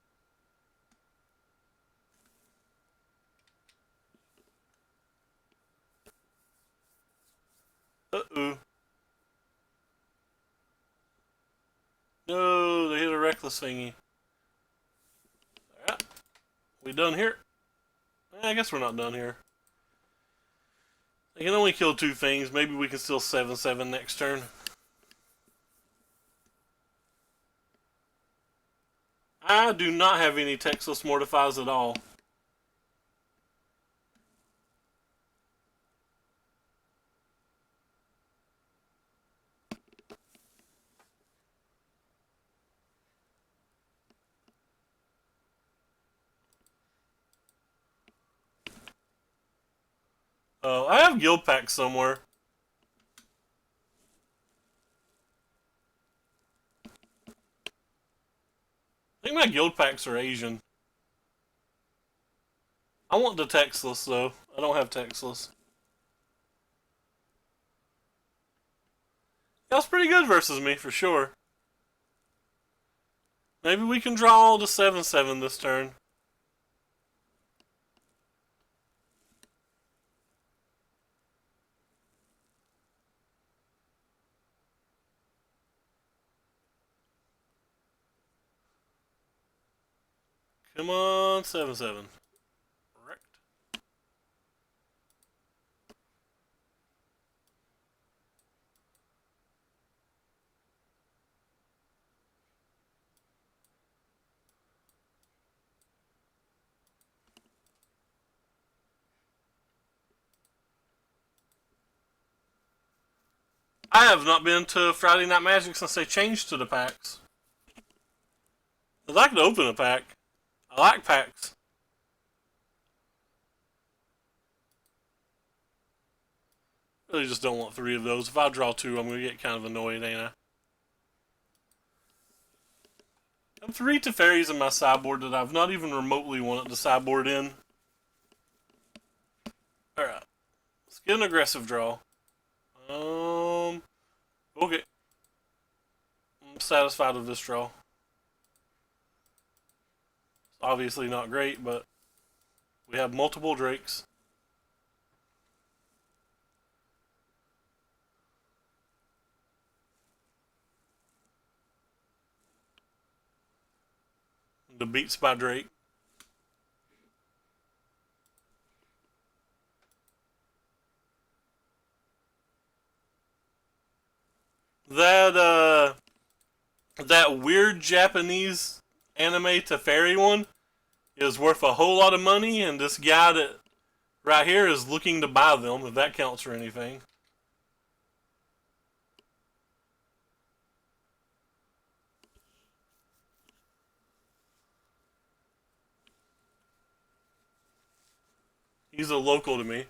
Uh-oh. No, they hit a reckless thingy. Alright. We done here? I guess we're not done here. They can only kill 2 things. Maybe we can still 7/7 next turn. I do not have any Texas Mortifies at all. Oh, I have Guild Packs somewhere. I think my Guild Packs are Asian. I want the Textless, though. I don't have Textless. That's pretty good versus me, for sure. Maybe we can draw the 7/7 this turn. Come on, 7/7. Correct. I have not been to Friday Night Magic since they changed to the packs. I'd like to open a pack. I like packs. Really just don't want 3 of those. If I draw 2, I'm going to get kind of annoyed, ain't I? I have 3 Teferis in my sideboard that I've not even remotely wanted to sideboard in. Alright. Let's get an aggressive draw. Okay. I'm satisfied with this draw. It's obviously not great, but we have multiple Drakes. The Beats by Drake. That weird Japanese anime Teferi one is worth a whole lot of money, and this guy that right here is looking to buy them, if that counts for anything. He's a local to me.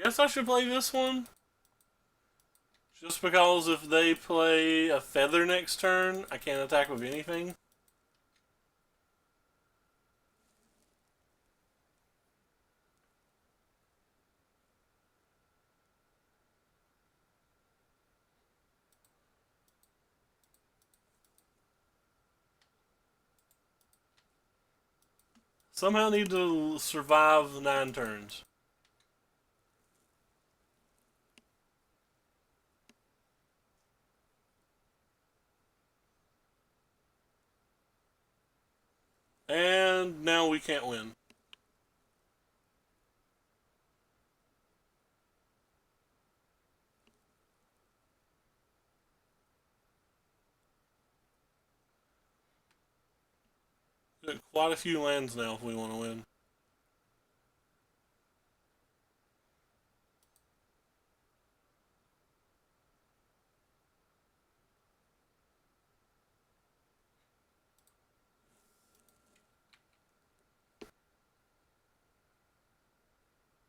Guess I should play this one. Just because if they play a feather next turn, I can't attack with anything. Somehow need to survive 9 turns. And now we can't win. Got quite a few lands now if we want to win.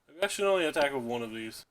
Maybe I should only attack with one of these.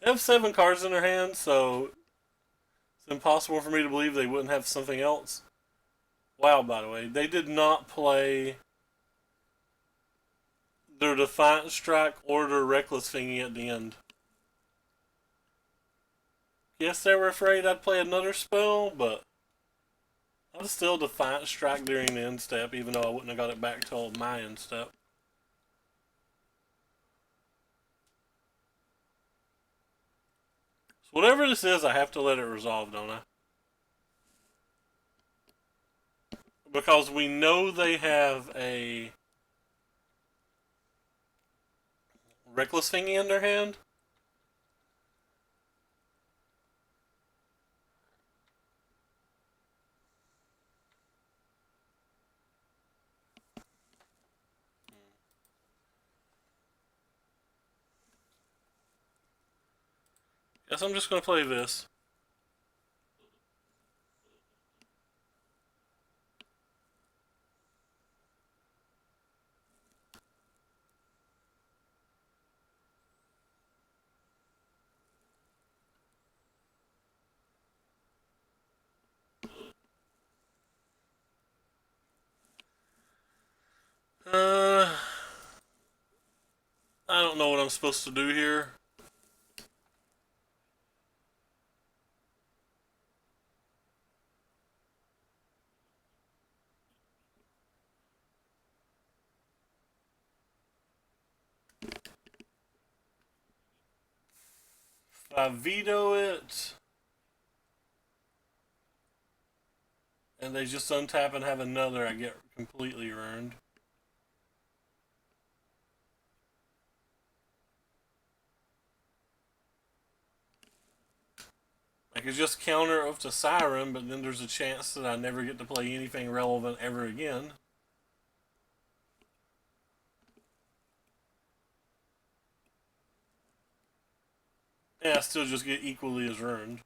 They have 7 cards in their hand, so it's impossible for me to believe they wouldn't have something else. Wow, by the way, they did not play their Defiant Strike or their Reckless Thingy at the end. Yes, they were afraid I'd play another spell, but I'd still Defiant Strike during the end step, even though I wouldn't have got it back till my end step. So whatever this is, I have to let it resolve, don't I? Because we know they have a Reckless Thingy in their hand. Guess I'm just going to play this. I don't know what I'm supposed to do here. If I veto it, and they just untap and have another, I get completely ruined. I could just counter up to Siren, but then there's a chance that I never get to play anything relevant ever again. And I still just get equally as ruined.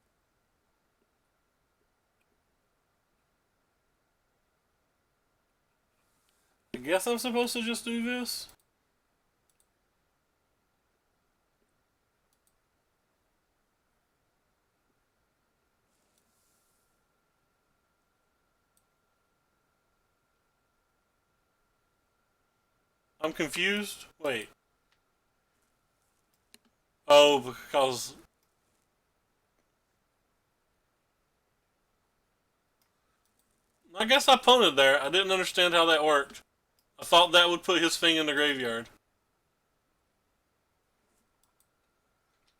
I guess I'm supposed to just do this? I'm confused. Wait. Oh, because... I guess I punted there. I didn't understand how that worked. I thought that would put his thing in the graveyard.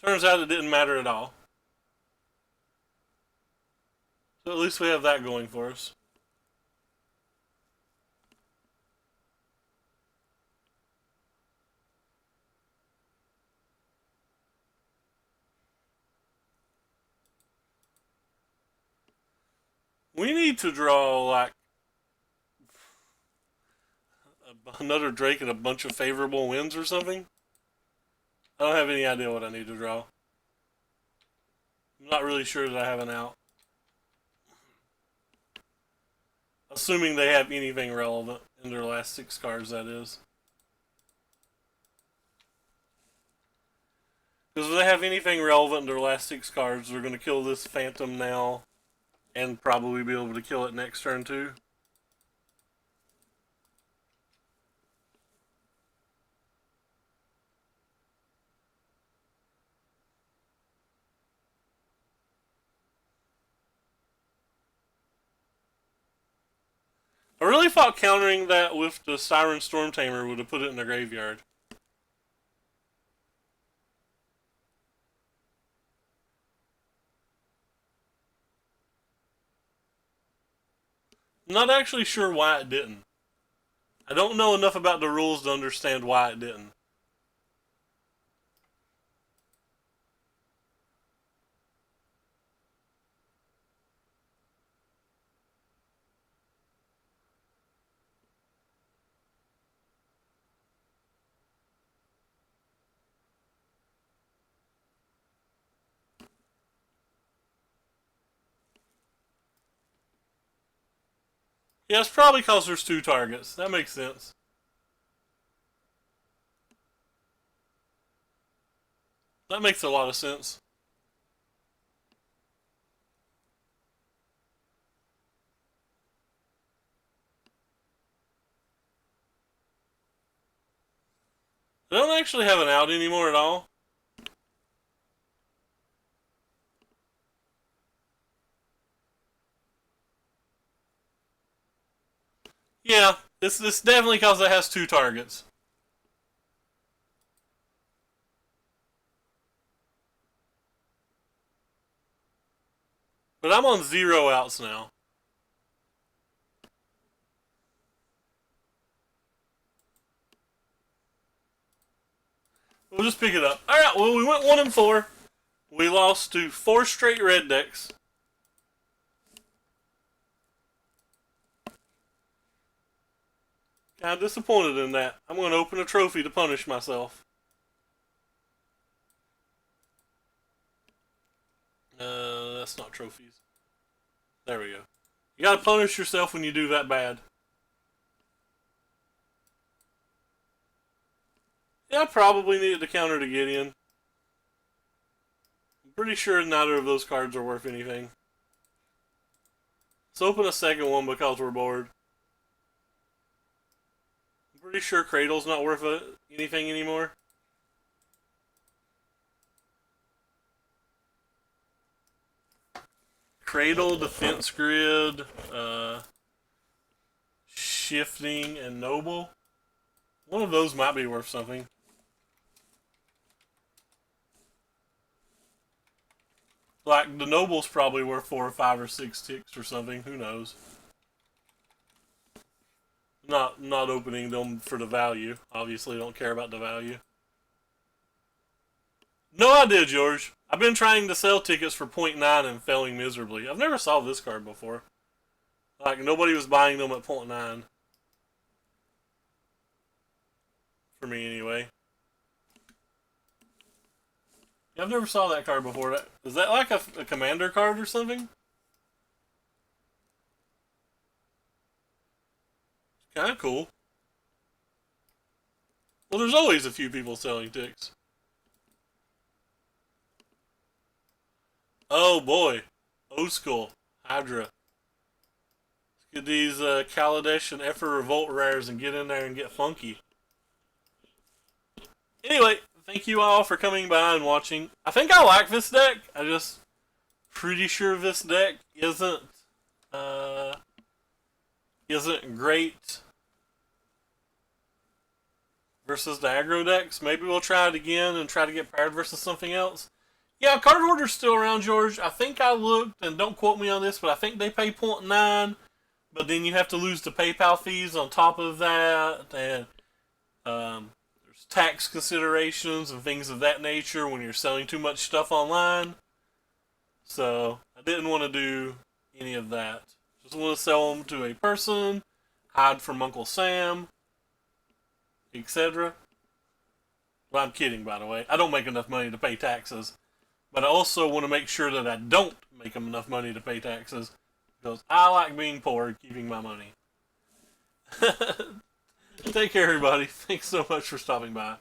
Turns out it didn't matter at all. So at least we have that going for us. We need to draw, like, another Drake and a bunch of favorable wins or something. I don't have any idea what I need to draw. I'm not really sure that I have an out. Assuming they have anything relevant in their last 6 cards, that is. Because if they have anything relevant in their last 6 cards, they're going to kill this Phantom now and probably be able to kill it next turn too. I really thought countering that with the Siren Storm Tamer would have put it in the graveyard. I'm not actually sure why it didn't. I don't know enough about the rules to understand why it didn't. Yeah, it's probably because there's two targets. That makes sense. That makes a lot of sense. I don't actually have an out anymore at all. Yeah, this definitely because it has two targets. But I'm on 0 outs now. We'll just pick it up. Alright, well, we went 1 and 4. We lost to 4 straight red decks. Kind of disappointed in that. I'm going to open a trophy to punish myself. That's not trophies. There we go. You gotta punish yourself when you do that bad. Yeah, I probably needed to counter to Gideon. I'm pretty sure neither of those cards are worth anything. Let's open a second one because we're bored. I'm pretty sure Cradle's not worth anything anymore. Cradle, Defense Grid, Shifting, and Noble. One of those might be worth something. Like, the Noble's probably worth 4 or 5 or 6 ticks or something. Who knows? Not opening them for the value. Obviously, don't care about the value. No idea, George. I've been trying to sell tickets for 0.9 and failing miserably. I've never saw this card before. Like, nobody was buying them at 0.9. For me, anyway. Yeah, I've never saw that card before. Is that like a commander card or something? Kind of cool. Well, there's always a few people selling ticks. Oh boy. Old school. Hydra. Let's get these Kaladesh and Effort Revolt rares and get in there and get funky. Anyway, thank you all for coming by and watching. I think I like this deck. I just pretty sure this deck isn't great versus the aggro decks. Maybe we'll try it again and try to get paired versus something else. Yeah, Card Hoarder's still around, George. I think I looked, and don't quote me on this, but I think they pay 0.9, but then you have to lose the PayPal fees on top of that, and there's tax considerations and things of that nature when you're selling too much stuff online. So, I didn't want to do any of that. Just want to sell them to a person, hide from Uncle Sam, etc. Well, I'm kidding, by the way. I don't make enough money to pay taxes. But I also want to make sure that I don't make them enough money to pay taxes. Because I like being poor and keeping my money. Take care, everybody. Thanks so much for stopping by.